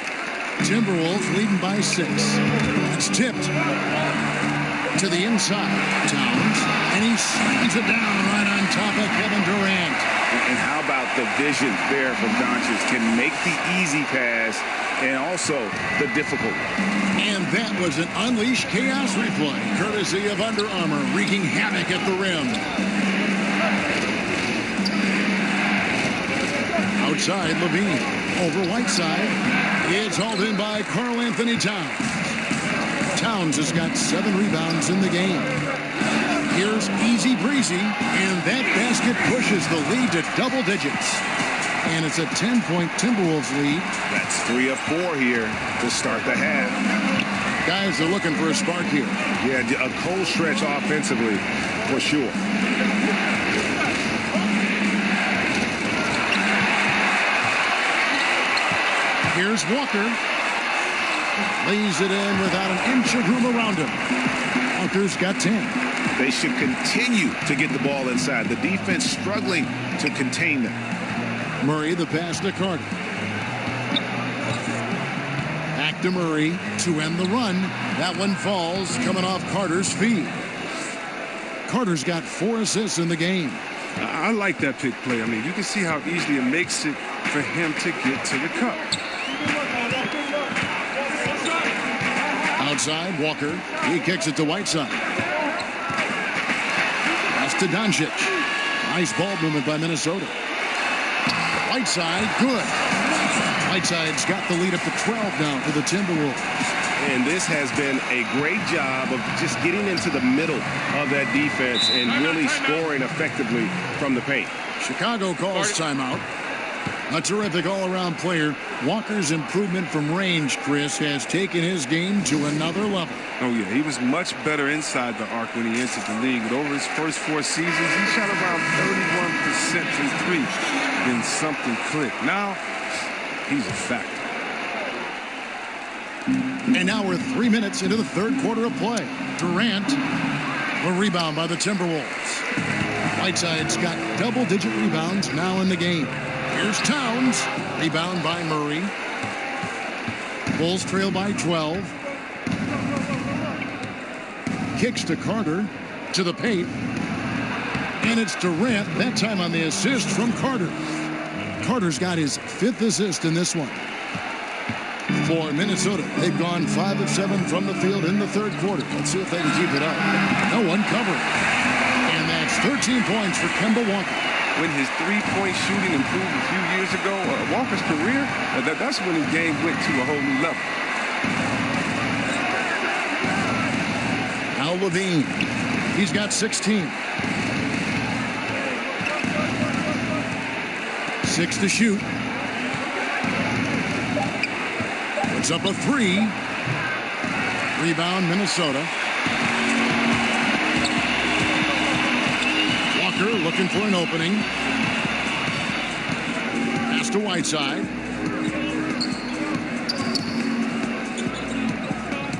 Timberwolves leading by 6. It's tipped to the inside. Towns. And he slams it down right on top of Kevin Durant. And how about the vision there from Doncic? Can make the easy pass and also the difficult one. And that was an Unleashed Chaos replay, courtesy of Under Armour, wreaking havoc at the rim. Outside, Levine. Over Whiteside. It's hauled in by Karl-Anthony Towns. Towns has got 7 rebounds in the game. Here's Easy Breezy, and that basket pushes the lead to double digits. And it's a 10-point Timberwolves lead. That's 3 of 4 here to start the half. Guys are looking for a spark here. Yeah, a cold stretch offensively, for sure. Here's Walker. Lays it in without an inch of room around him. Walker's got 10. They should continue to get the ball inside. The defense struggling to contain them. Murray, the pass to Carter. Back to Murray to end the run. That one falls, coming off Carter's feet. Carter's got 4 assists in the game. I like that pick play. I mean, you can see how easily it makes it for him to get to the cup. Outside, Walker. He kicks it to Whiteside. Pass to Doncic. Nice ball movement by Minnesota. Whiteside, good. Whiteside's got the lead up to 12 now for the Timberwolves. And this has been a great job of just getting into the middle of that defense and really scoring effectively from the paint. Chicago calls timeout. A terrific all-around player. Walker's improvement from range, Chris, has taken his game to another level. Oh, yeah. He was much better inside the arc when he entered the league. But over his first 4 seasons, he shot around 31% from 3. Then something clicked. Now, he's a factor. And now we're 3 minutes into the third quarter of play. Durant, a rebound by the Timberwolves. Whiteside's got double-digit rebounds now in the game. Here's Towns. Rebound by Murray. Bulls trail by 12. Kicks to Carter. To the paint. And it's Durant, that time on the assist from Carter. Carter's got his 5th assist in this one. For Minnesota, they've gone 5 of 7 from the field in the third quarter. Let's see if they can keep it up. No one covering. And that's 13 points for Kemba Walker. When his three-point shooting improved a few years ago, Walker's career, that's when his game went to a whole new level. Al Levine, he's got 16. 6 to shoot. Puts up a 3. Rebound, Minnesota. Walker looking for an opening. Pass to Whiteside.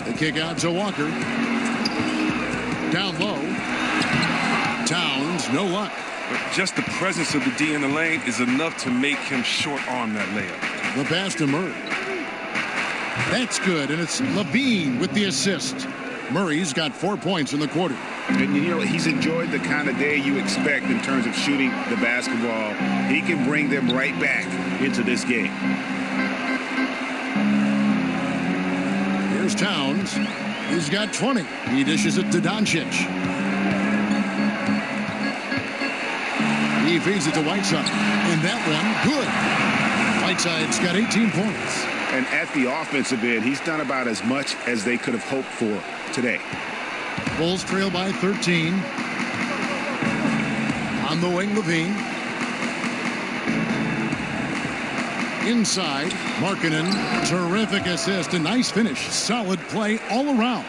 The kick out to Walker. Down low. Towns, no luck. But just the presence of the D in the lane is enough to make him short-arm that layup. The pass to Murray. That's good, and it's Levine with the assist. Murray's got 4 points in the quarter. And, you know, he's enjoyed the kind of day you expect in terms of shooting the basketball. He can bring them right back into this game. Here's Towns. He's got 20. He dishes it to Doncic. He feeds it to Whiteside. And that one, good. Whiteside's got 18 points. And at the offensive end, he's done about as much as they could have hoped for today. Bulls trail by 13. On the wing, Levine. Inside, Markkanen, terrific assist, a nice finish, solid play all around.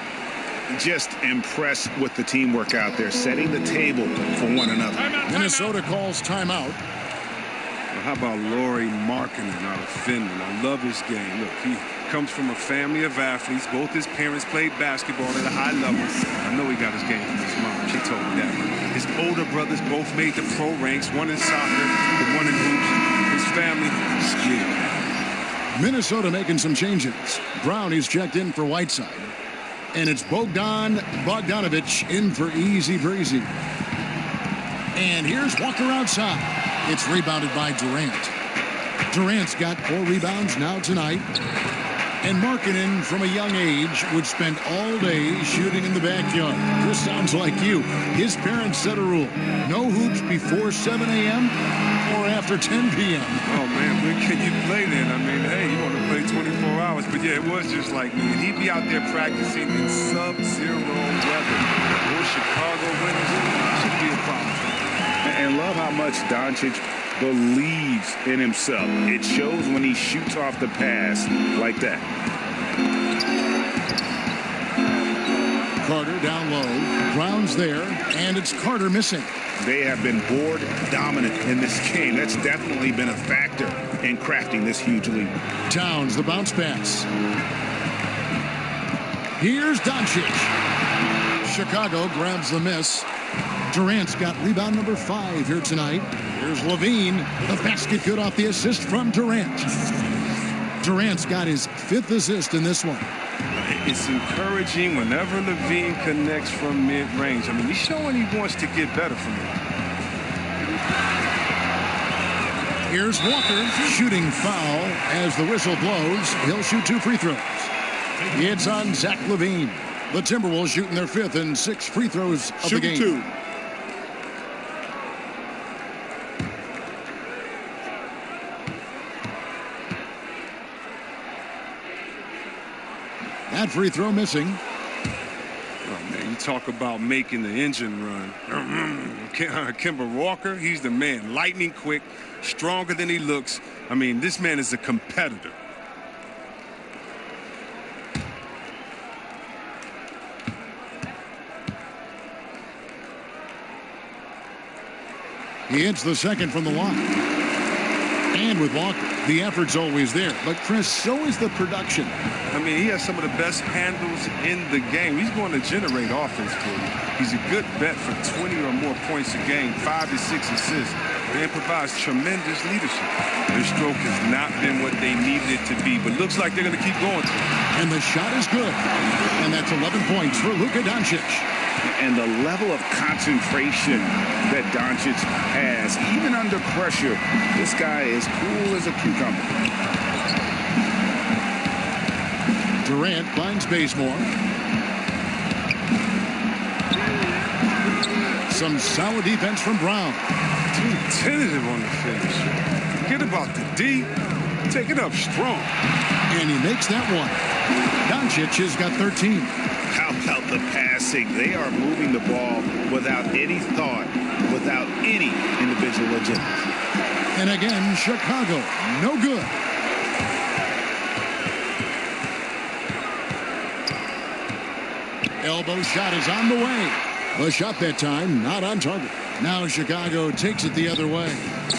Just impressed with the teamwork out there, setting the table for one another. Minnesota calls timeout. Well, how about Lauri Markkanen out of Finland? I love his game. Look, he comes from a family of athletes. Both his parents played basketball at a high level. I know he got his game from his mom. She told me that. His older brothers both made the pro ranks, one in soccer, but one in hoops. His family, skilled. Minnesota making some changes. Brownie's checked in for Whiteside. And it's Bogdan Bogdanovic in for Easy Breezy. And here's Walker outside. It's rebounded by Durant. Durant's got 4 rebounds now tonight. And Markkanen, from a young age, would spend all day shooting in the backyard. This sounds like you. His parents set a rule. No hoops before 7 a.m. or after 10 p.m. Oh, man, when can you play then? I mean, hey, you want to play 24 hours. But, yeah, it was just like me. And he'd be out there practicing in sub-zero weather. Those Chicago winters should be a problem. And love how much Doncic believes in himself. It shows when he shoots off the pass like that. Carter down low. Brown's there, and it's Carter missing. They have been board dominant in this game. That's definitely been a factor in crafting this huge lead. Towns, the bounce pass. Here's Doncic. Chicago grabs the miss. Durant's got rebound number 5 here tonight. Here's Levine. The basket good off the assist from Durant. Durant's got his 5th assist in this one. It's encouraging whenever Levine connects from mid-range. I mean, he's showing he wants to get better from it. Here's Walker, shooting foul as the whistle blows. He'll shoot 2 free throws. It's on Zach LaVine. The Timberwolves shooting their 5th and 6th free throws of the game. 2. That free throw missing. Oh, man, you talk about making the engine run. Kemba Walker, he's the man. Lightning quick, stronger than he looks. I mean, this man is a competitor. He hits the second from the line. And with Walker, the effort's always there. But, Chris, so is the production. I mean, he has some of the best handles in the game. He's going to generate offense for you. He's a good bet for 20 or more points a game, 5 to 6 assists, and provides tremendous leadership. Their stroke has not been what they needed it to be, but looks like they're going to keep going to it. And the shot is good. And that's 11 points for Luka Doncic. And the level of concentration that Doncic has, even under pressure, this guy is cool as a cucumber. Durant finds Bazemore. Some solid defense from Brown. Too tentative on the finish. Forget about the D. Take it up strong. And he makes that one. Doncic has got 13. How about the passing? They are moving the ball without any thought, without any individual agenda. And again, Chicago, no good. Elbow shot is on the way. The shot that time, not on target. Now Chicago takes it the other way.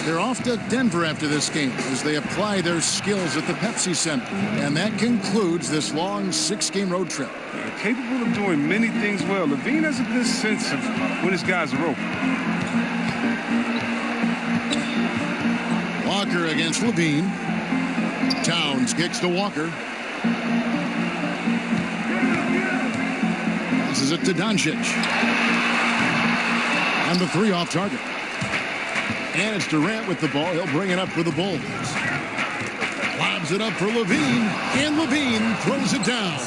They're off to Denver after this game as they apply their skills at the Pepsi Center. And that concludes this long 6-game road trip. Capable of doing many things well. Levine has a good sense of when his guys are open. Walker against Levine. Towns kicks to Walker. Passes it to Doncic. And the 3 off target. And it's Durant with the ball. He'll bring it up for the Bulls. Lobs it up for Levine. And Levine throws it down.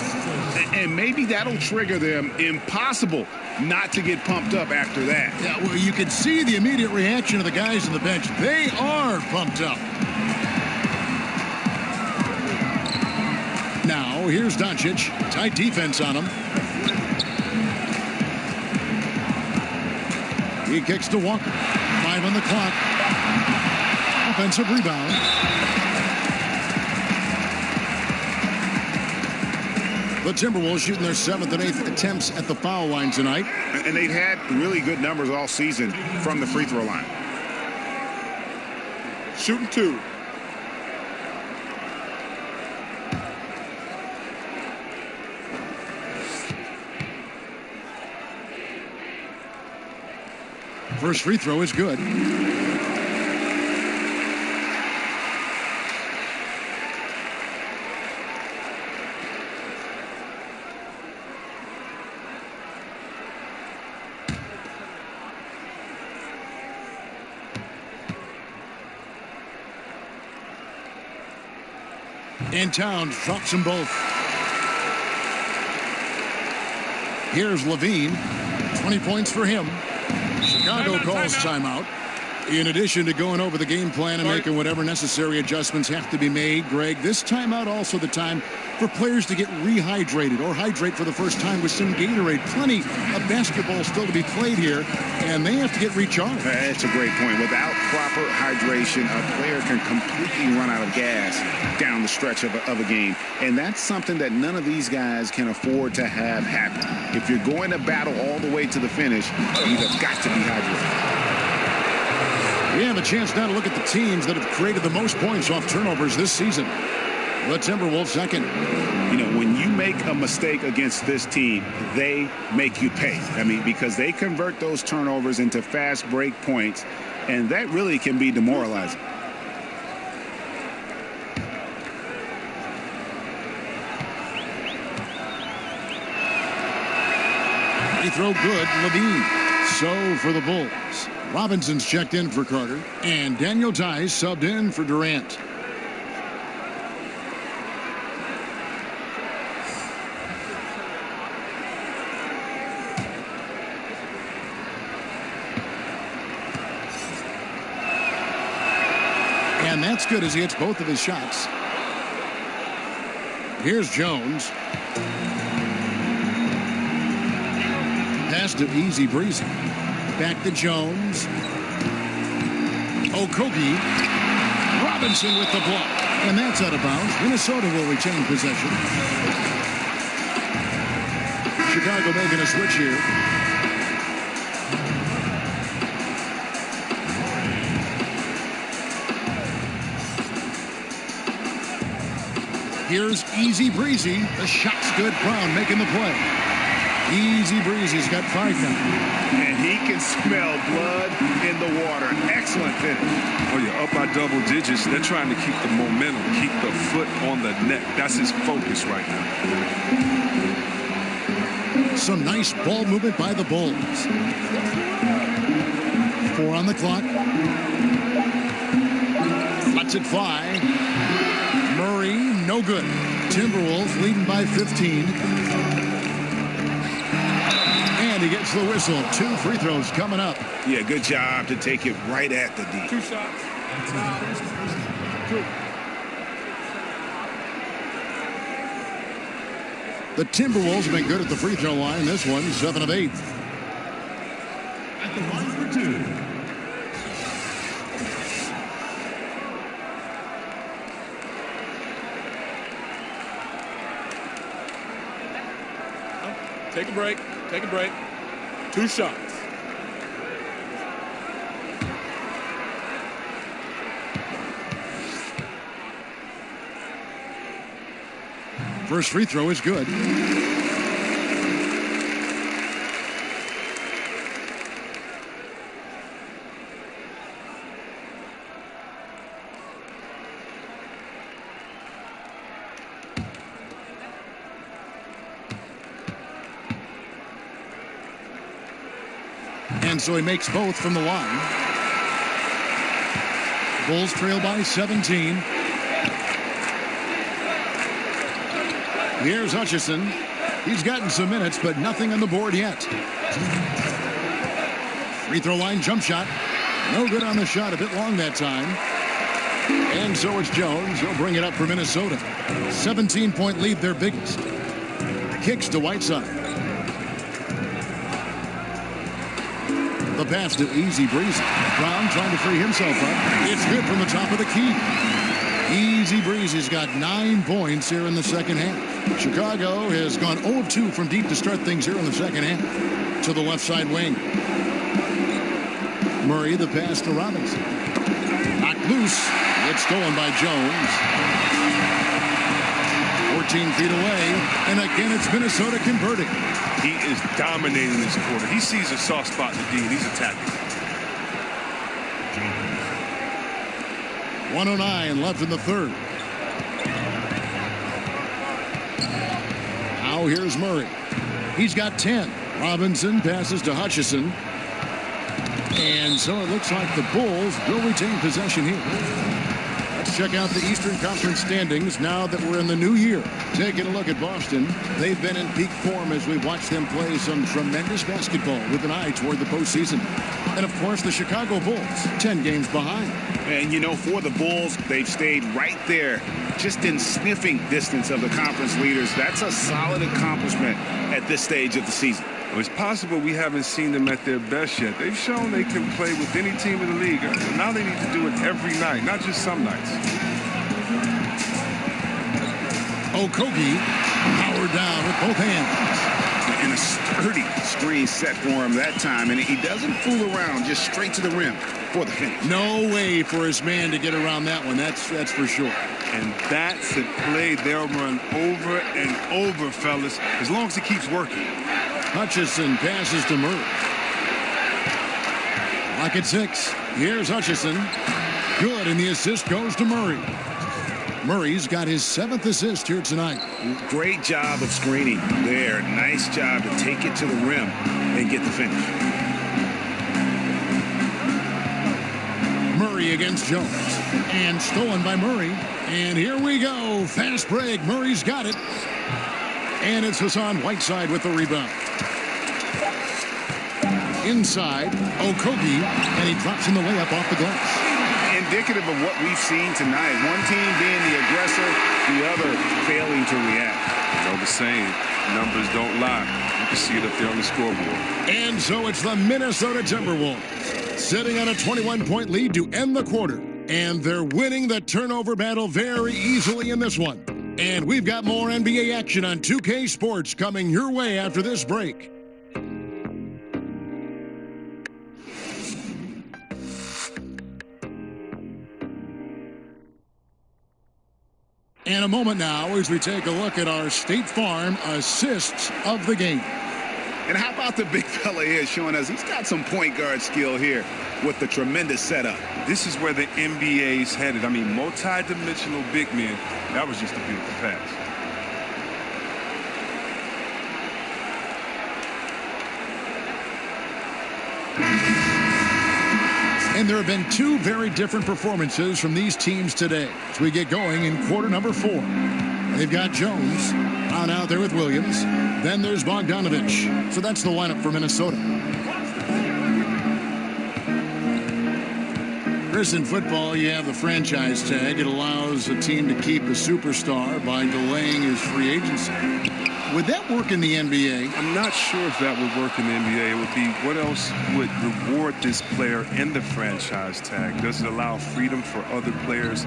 And maybe that'll trigger them. Impossible not to get pumped up after that. Yeah, well, you can see the immediate reaction of the guys on the bench. They are pumped up. Now, here's Doncic. Tight defense on him. He kicks to Walker. 5 on the clock. Offensive rebound. The Timberwolves shooting their 7th and 8th attempts at the foul line tonight. And they've had really good numbers all season from the free throw line. Shooting 2. First free throw is good. And Towns drops them both. Here's Levine. 20 points for him. Chicago calls timeout. In addition to going over the game plan and making whatever necessary adjustments have to be made, Greg, this timeout also the time for players to get rehydrated or hydrate for the first time with some Gatorade. Plenty of basketball still to be played here, and they have to get recharged. That's a great point. Without proper hydration, a player can completely run out of gas down the stretch of a game. And that's something that none of these guys can afford to have happen. If you're going to battle all the way to the finish, you have got to be hydrated. We have a chance now to look at the teams that have created the most points off turnovers this season. The Timberwolves second. You know, when you make a mistake against this team, they make you pay. I mean, because they convert those turnovers into fast break points, and that really can be demoralizing. Free throw good, Levine. So for the Bulls, Robinson's checked in for Carter, and Daniel Tice subbed in for Durant. And that's good as he hits both of his shots. Here's Jones. Pass to Easy Breezy. Back to Jones. Okogie. Robinson with the block. And that's out of bounds. Minnesota will retain possession. Chicago making a switch here. Here's Easy Breezy. The shot's good. Brown making the play. Easy Breezy's got 5 now. And he can smell blood in the water. Excellent finish. Oh, yeah, up by double digits. They're trying to keep the momentum, keep the foot on the neck. That's his focus right now. Some nice ball movement by the Bulls. 4 on the clock. Lets it fly. Murray, no good. Timberwolves leading by 15. And he gets the whistle. 2 free throws coming up. Yeah, good job to take it right at the D. 2 shots. 2. The Timberwolves have been good at the free throw line. This one, 7 of 8. At the line for 2. Take a break. Take a break. 2 shots. First free throw is good. And so he makes both from the line. Bulls trail by 17. Here's Hutchison. He's gotten some minutes, but nothing on the board yet. Free throw line jump shot. No good on the shot. A bit long that time. And so it's Jones. He'll bring it up for Minnesota. 17-point lead, their biggest. Kicks to Whiteside. The pass to Easy Breezy. Brown trying to free himself up. It's good from the top of the key. Easy Breezy's got 9 points here in the second half. Chicago has gone 0 of 2 from deep to start things here in the second half. To the left side wing. Murray, the pass to Robinson. Knocked loose. It's stolen by Jones. 14 feet away. And again, it's Minnesota converting. He is dominating this quarter. He sees a soft spot in the D, and he's attacking. 1:09 left in the third. Now here's Murray. He's got 10. Robinson passes to Hutchison. And so it looks like the Bulls will retain possession here. Let's check out the Eastern Conference standings now that we're in the new year. Taking a look at Boston. They've been in peak form as we've watched them play some tremendous basketball with an eye toward the postseason. And, of course, the Chicago Bulls, 10 games behind. And, you know, for the Bulls, they've stayed right there, just in sniffing distance of the conference leaders. That's a solid accomplishment at this stage of the season. Well, it's possible we haven't seen them at their best yet. They've shown they can play with any team in the league. Now they need to do it every night, not just some nights. Okogie powered down with both hands. And a sturdy screen set for him that time. And he doesn't fool around, just straight to the rim for the finish. No way for his man to get around that one. That's for sure. And that's a play they'll run over and over, fellas, as long as he keeps working. Hutchison passes to Murray. Lock at 6. Here's Hutchison. Good, and the assist goes to Murray. Murray's got his 7th assist here tonight. Great job of screening there. Nice job to take it to the rim and get the finish. Murray against Jones. And stolen by Murray. And here we go. Fast break. Murray's got it. And it's Hassan Whiteside with the rebound. Inside, Okogie, and he drops in the layup off the glass. Indicative of what we've seen tonight. One team being the aggressor, the other failing to react. You know the saying, numbers don't lie. You can see it up there on the scoreboard. And so it's the Minnesota Timberwolves sitting on a 21-point lead to end the quarter. And they're winning the turnover battle very easily in this one. And we've got more NBA action on 2K Sports coming your way after this break. And a moment now as we take a look at our State Farm assists of the game. And how about the big fella here showing us he's got some point guard skill here with the tremendous setup. This is where the NBA's headed. I mean, multi-dimensional big men. That was just a beautiful pass. And there have been 2 very different performances from these teams today as we get going in quarter number 4. They've got Jones on out there with Williams. Then there's Bogdanovich. So that's the lineup for Minnesota. Chris, in football, you have the franchise tag. It allows a team to keep a superstar by delaying his free agency. Would that work in the NBA? I'm not sure if that would work in the NBA. It would be what else would reward this player in the franchise tag? Does it allow freedom for other players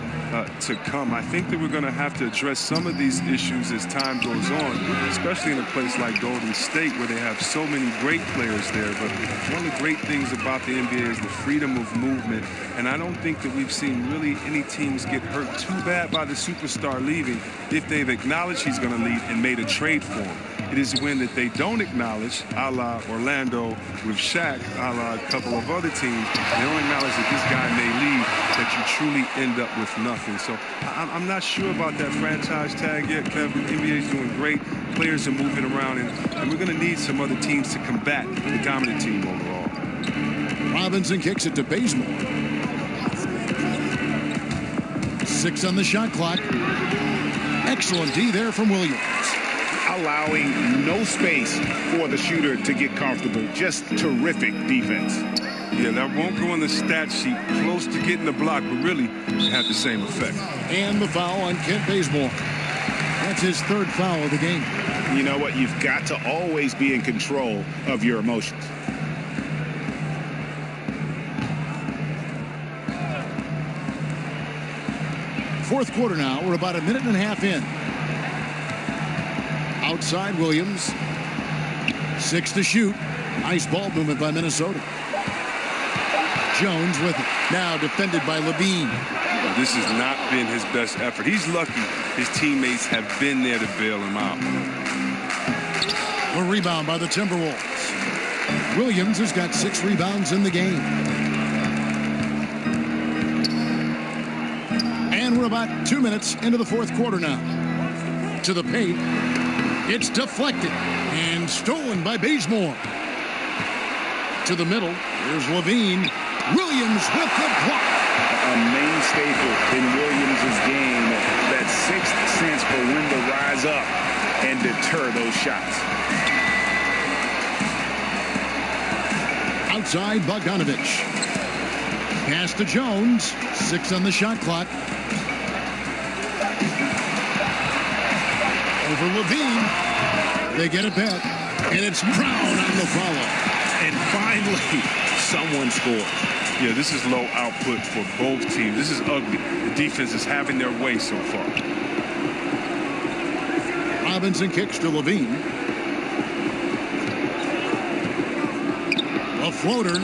to come? I think that we're going to have to address some of these issues as time goes on, especially in a place like Golden State where they have so many great players there. But one of the great things about the NBA is the freedom of movement. And I don't think that we've seen really any teams get hurt too bad by the superstar leaving if they've acknowledged he's going to leave and made a trade for him. It is when that they don't acknowledge, a la Orlando with Shaq, a la a couple of other teams, they don't acknowledge that this guy may leave, that you truly end up with nothing. So I'm not sure about that franchise tag yet, Kevin. The NBA is doing great. Players are moving around, and we're going to need some other teams to combat the dominant team overall. Robinson kicks it to Bazemore. 6 on the shot clock. Excellent D there from Williams. Allowing no space for the shooter to get comfortable. Just terrific defense. Yeah, that won't go on the stat sheet. Close to getting the block, but really have the same effect. And the foul on Kent Bazemore. That's his 3rd foul of the game. You know what? You've got to always be in control of your emotions. fourth quarter now. We're about a minute and a half in. Outside Williams. 6 to shoot. Nice ball movement by Minnesota. Jones with it. Now defended by Levine. This has not been his best effort. He's lucky his teammates have been there to bail him out. A rebound by the Timberwolves. Williams has got 6 rebounds in the game. And we're about 2 minutes into the fourth quarter now. To the paint. It's deflected and stolen by Bazemore. To the middle. Here's Levine. Williams with the block. A main staple in Williams' game, that sixth sense for when to rise up and deter those shots. Outside Bogdanovich. Pass to Jones. 6 on the shot clock. Over Levine. They get it back. And it's Brown on the follow. And finally, someone scores. Yeah, this is low output for both teams. This is ugly. The defense is having their way so far. Robinson kicks to Levine. A floater.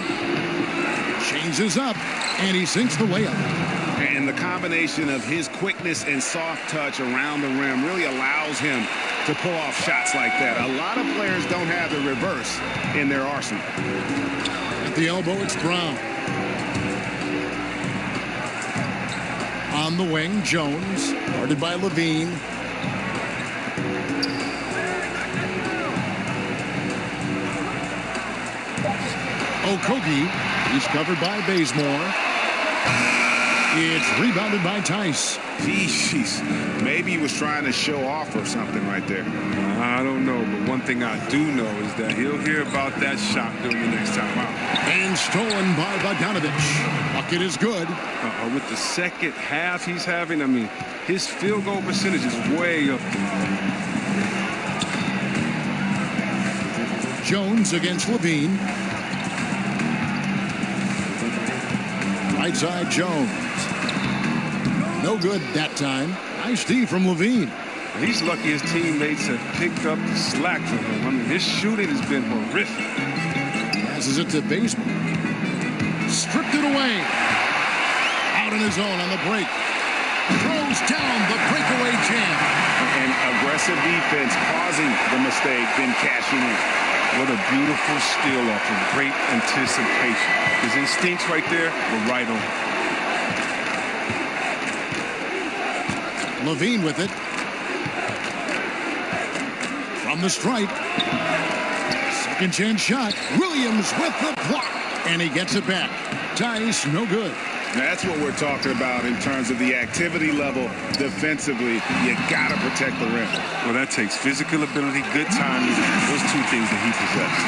Changes up. And he sinks the layup. And the combination of his quickness and soft touch around the rim really allows him to pull off shots like that. A lot of players don't have the reverse in their arsenal. At the elbow, it's Brown. On the wing, Jones, guarded by Levine. Okogie, he's covered by Bazemore. It's rebounded by Tice. Jeez, maybe he was trying to show off or something right there. I don't know, but one thing I do know is that he'll hear about that shot during the next time out. And stolen by Bogdanovich. Bucket is good. With the second half he's having, I mean, his field goal percentage is way up there. Jones against Levine. Right side Jones. No good that time. Nice D from Levine. He's lucky his teammates have picked up the slack from him. I mean, his shooting has been horrific. Passes it to Bazemore. Stripped it away. Out on his own on the break. Throws down the breakaway jam. And aggressive defense causing the mistake, then cashing in. What a beautiful steal off of great anticipation. His instincts right there were right on. Levine with it. From the stripe. Second chance shot. Williams with the block. And he gets it back. Tice, no good. That's what we're talking about in terms of the activity level defensively. You got to protect the rim. Well, that takes physical ability, good timing, those two things that he possesses.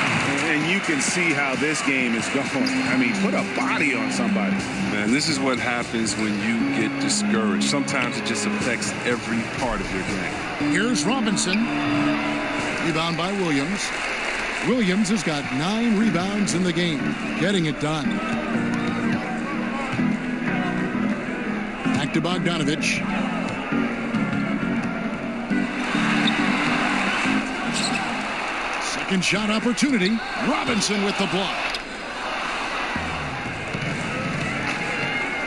And you can see how this game is going. I mean, put a body on somebody. Man, this is what happens when you get discouraged. Sometimes it just affects every part of your game. Here's Robinson. Rebound by Williams. Williams has got 9 rebounds in the game. Getting it done. Back to Bogdanovich. Second shot opportunity. Robinson with the block.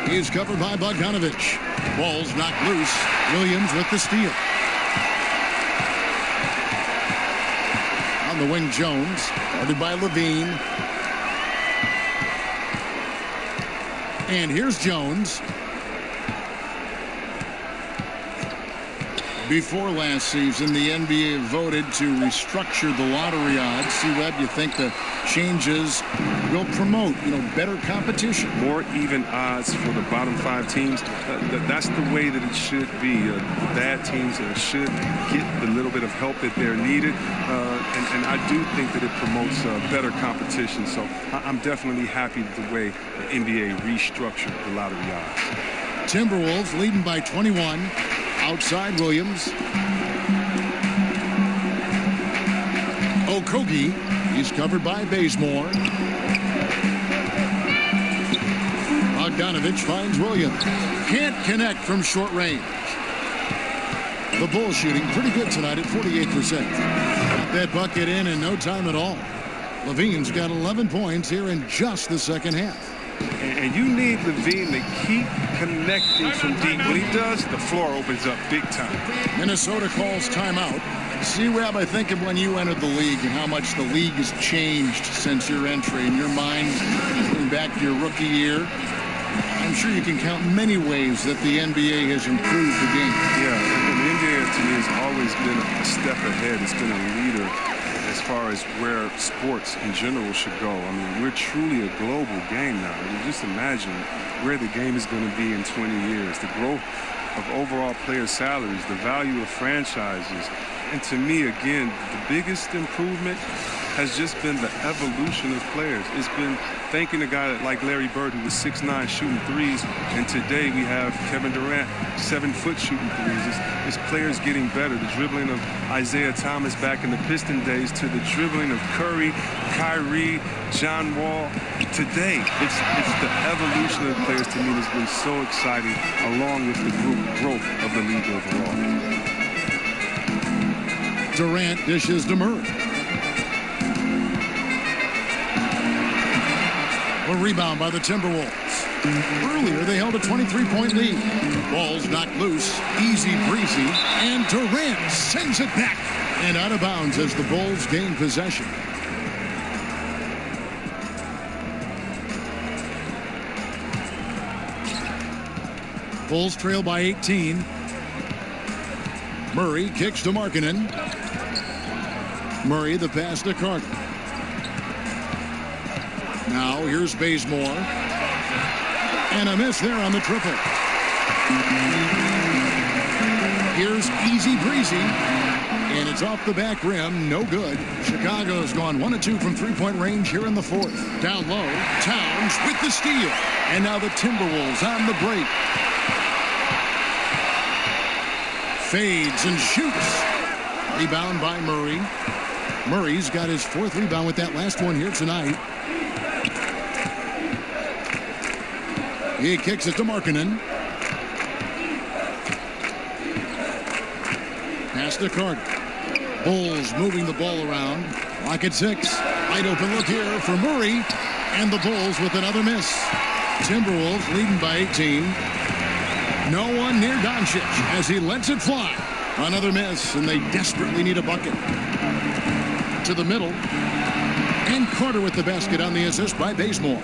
He is covered by Bogdanovich. Ball's knocked loose. Williams with the steal. On the wing, Jones. Guarded by Levine. And here's Jones. Before last season, the NBA voted to restructure the lottery odds. C-Web, you think the changes will promote, better competition? More even odds for the bottom 5 teams. That's the way that it should be. The bad teams should get the little bit of help that they're needed. And I do think that it promotes better competition. So I'm definitely happy with the way the NBA restructured the lottery odds. Timberwolves leading by 21. Outside Williams. Okogie. He's covered by Bazemore. Bogdanovich finds Williams. Can't connect from short range. The Bulls shooting pretty good tonight at 48%. Got that bucket in no time at all. Levine's got 11 points here in just the second half. And you need Levine to keep connecting from deep. When he does, the floor opens up big time. Minnesota calls timeout. C-Rab, I think of when you entered the league and how much the league has changed since your entry. In your mind, going back to your rookie year, I'm sure you can count many ways that the NBA has improved the game. Yeah, and the NBA to me has always been a step ahead. It's been a leader as far as where sports in general should go. I mean, we're truly a global game now. I mean, just imagine where the game is going to be in 20 years. The growth of overall player salaries, the value of franchises. And to me, again, the biggest improvement has just been the evolution of players. It's been thanking a guy like Larry Bird, who was 6'9", shooting threes, and today we have Kevin Durant, 7-foot shooting threes. It's players getting better. The dribbling of Isaiah Thomas back in the Piston days to the dribbling of Curry, Kyrie, John Wall. Today, it's the evolution of the players to me that's been so exciting, along with the growth of the league overall. Durant dishes to Murray. A rebound by the Timberwolves. Earlier, they held a 23-point lead. Ball's knocked loose, easy breezy, and Durant sends it back and out of bounds as the Bulls gain possession. Bulls trail by 18. Murray kicks to Markkanen. Murray the pass to Carter. Now here's Bazemore. And a miss there on the triple. Here's easy breezy. And it's off the back rim. No good. Chicago's gone 1 of 2 from three-point range here in the fourth. Down low. Towns with the steal. And now the Timberwolves on the break. Fades and shoots. Rebound by Murray. Murray's got his 4th rebound with that last one here tonight. He kicks it to Markkanen. Pass to Carter. Bulls moving the ball around. Lock at 6. Wide open look here for Murray. And the Bulls with another miss. Timberwolves leading by 18. No one near Doncic as he lets it fly. Another miss, and they desperately need a bucket. To the middle. And Carter with the basket on the assist by Bazemore.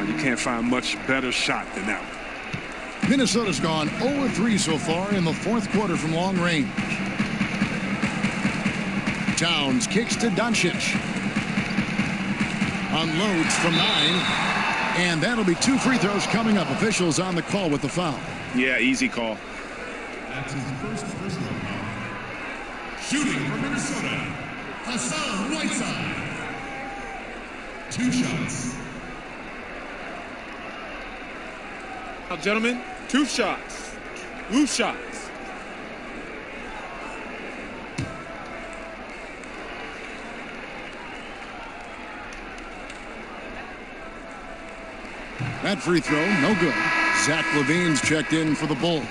You can't find much better shot than that one. Minnesota's gone 0-3 so far in the fourth quarter from long range. Towns kicks to Doncic. Unloads from 9. And that'll be 2 free throws coming up. Officials on the call with the foul. Yeah, easy call. That's his first personal foul. Shooting for Minnesota, Hassan Whiteside. 2 shots. Now, gentlemen, 2 shots. 2 shots. That free throw, no good. Zach LaVine's checked in for the Bulls.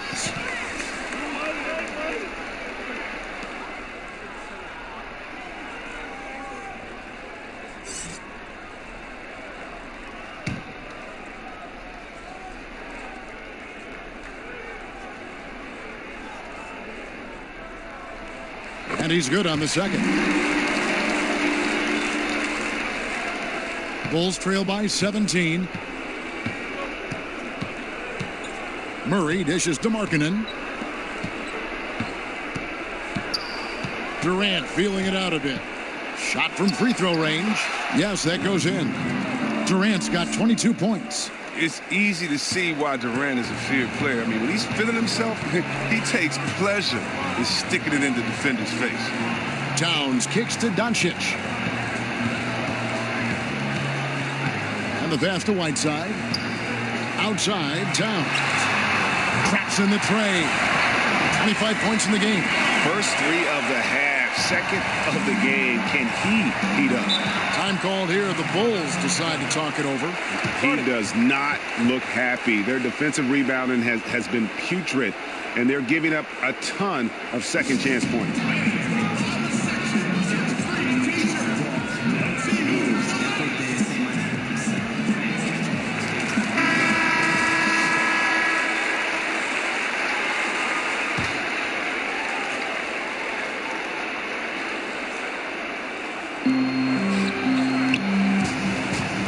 And he's good on the second. Bulls trail by 17. Murray dishes to Markkanen. Durant feeling it out a bit. Shot from free throw range. Yes, that goes in. Durant's got 22 points. It's easy to see why Durant is a feared player. I mean, when he's feeling himself, he takes pleasure in sticking it in the defender's face. Towns kicks to Doncic. And the pass to Whiteside. Outside, Towns. Traps in the tray. 25 points in the game. First 3 of the half. second of the game. Can he heat up? Time called here. The Bulls decide to talk it over. He does not look happy. Their defensive rebounding has been putrid, and they're giving up a ton of second chance points.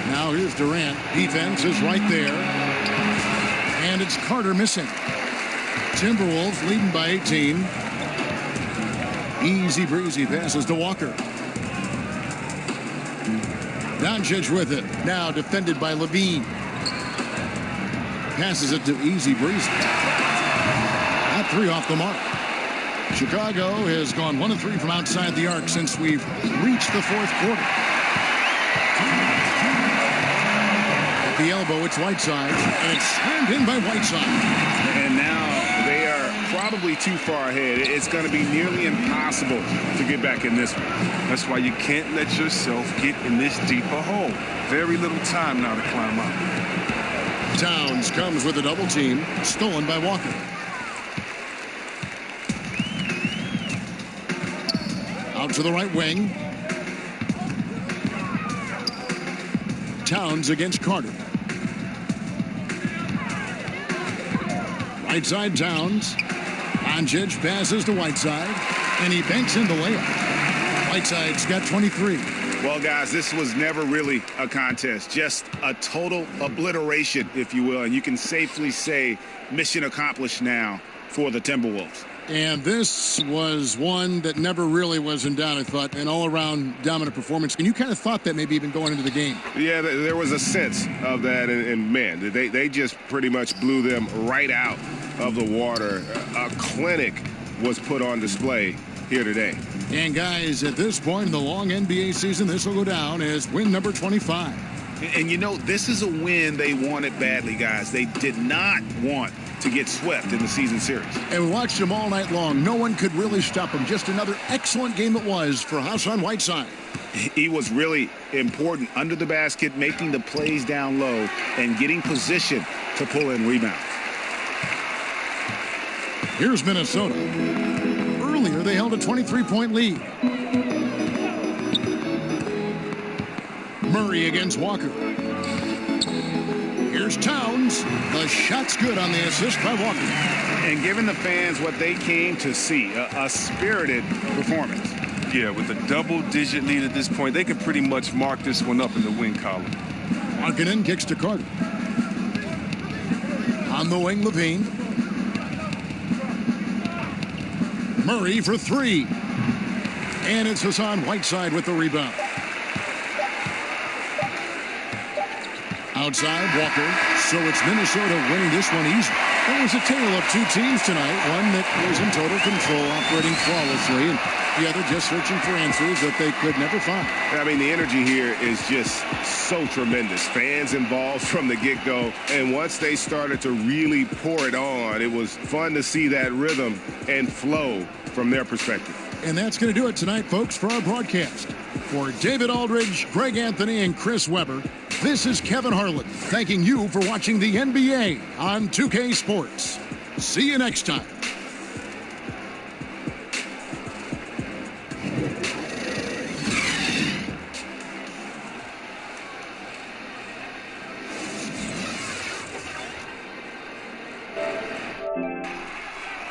Now here's Durant. Defense is right there. And it's Carter missing. Timberwolves leading by 18. Easy breezy passes to Walker. Doncic with it. Now defended by Levine. Passes it to Easy breezy. That three off the mark. Chicago has gone 1 of 3 from outside the arc since we've reached the fourth quarter. At the elbow, it's Whiteside, and it's slammed in by Whiteside. And now they are probably too far ahead. It's going to be nearly impossible to get back in this one. That's why you can't let yourself get in this deep a hole. Very little time now to climb out. Towns comes with a double team, stolen by Walker. Out to the right wing. Towns against Carter. Right side Towns. Doncic passes to Whiteside, and he banks in the layup. Whiteside's got 23. Well, guys, this was never really a contest, just a total obliteration, if you will. And you can safely say mission accomplished now for the Timberwolves. And this was one that never really was in doubt, I thought, an all-around dominant performance. And you kind of thought that maybe even going into the game. Yeah, there was a sense of that, and man, they just pretty much blew them right out of the water. A clinic was put on display here today. And guys, at this point in the long NBA season, this will go down as win number 25. And you know, this is a win they wanted badly, guys. They did not want to get swept in the season series. And we watched them all night long. No one could really stop them. Just another excellent game it was for Hassan Whiteside. He was really important under the basket, making the plays down low and getting position to pull in rebounds. Here's Minnesota. Earlier, they held a 23-point lead. Murray against Walker. Here's Towns. The shot's good on the assist by Walker. And giving the fans what they came to see, a spirited performance. Yeah, with a double-digit lead at this point, they could pretty much mark this one up in the win column. Markkanen kicks to Carter. On the wing, Levine. Murray for 3. And it's Hassan Whiteside with the rebound. Outside, Walker. So it's Minnesota winning this one easy. It was a tale of two teams tonight. One that was in total control, operating flawlessly, and the other just searching for answers that they could never find. I mean, the energy here is just so tremendous. Fans involved from the get-go, and once they started to really pour it on, it was fun to see that rhythm and flow from their perspective. And that's going to do it tonight, folks, for our broadcast. For David Aldridge, Greg Anthony, and Chris Webber, this is Kevin Harlan thanking you for watching the NBA on 2K Sports. See you next time.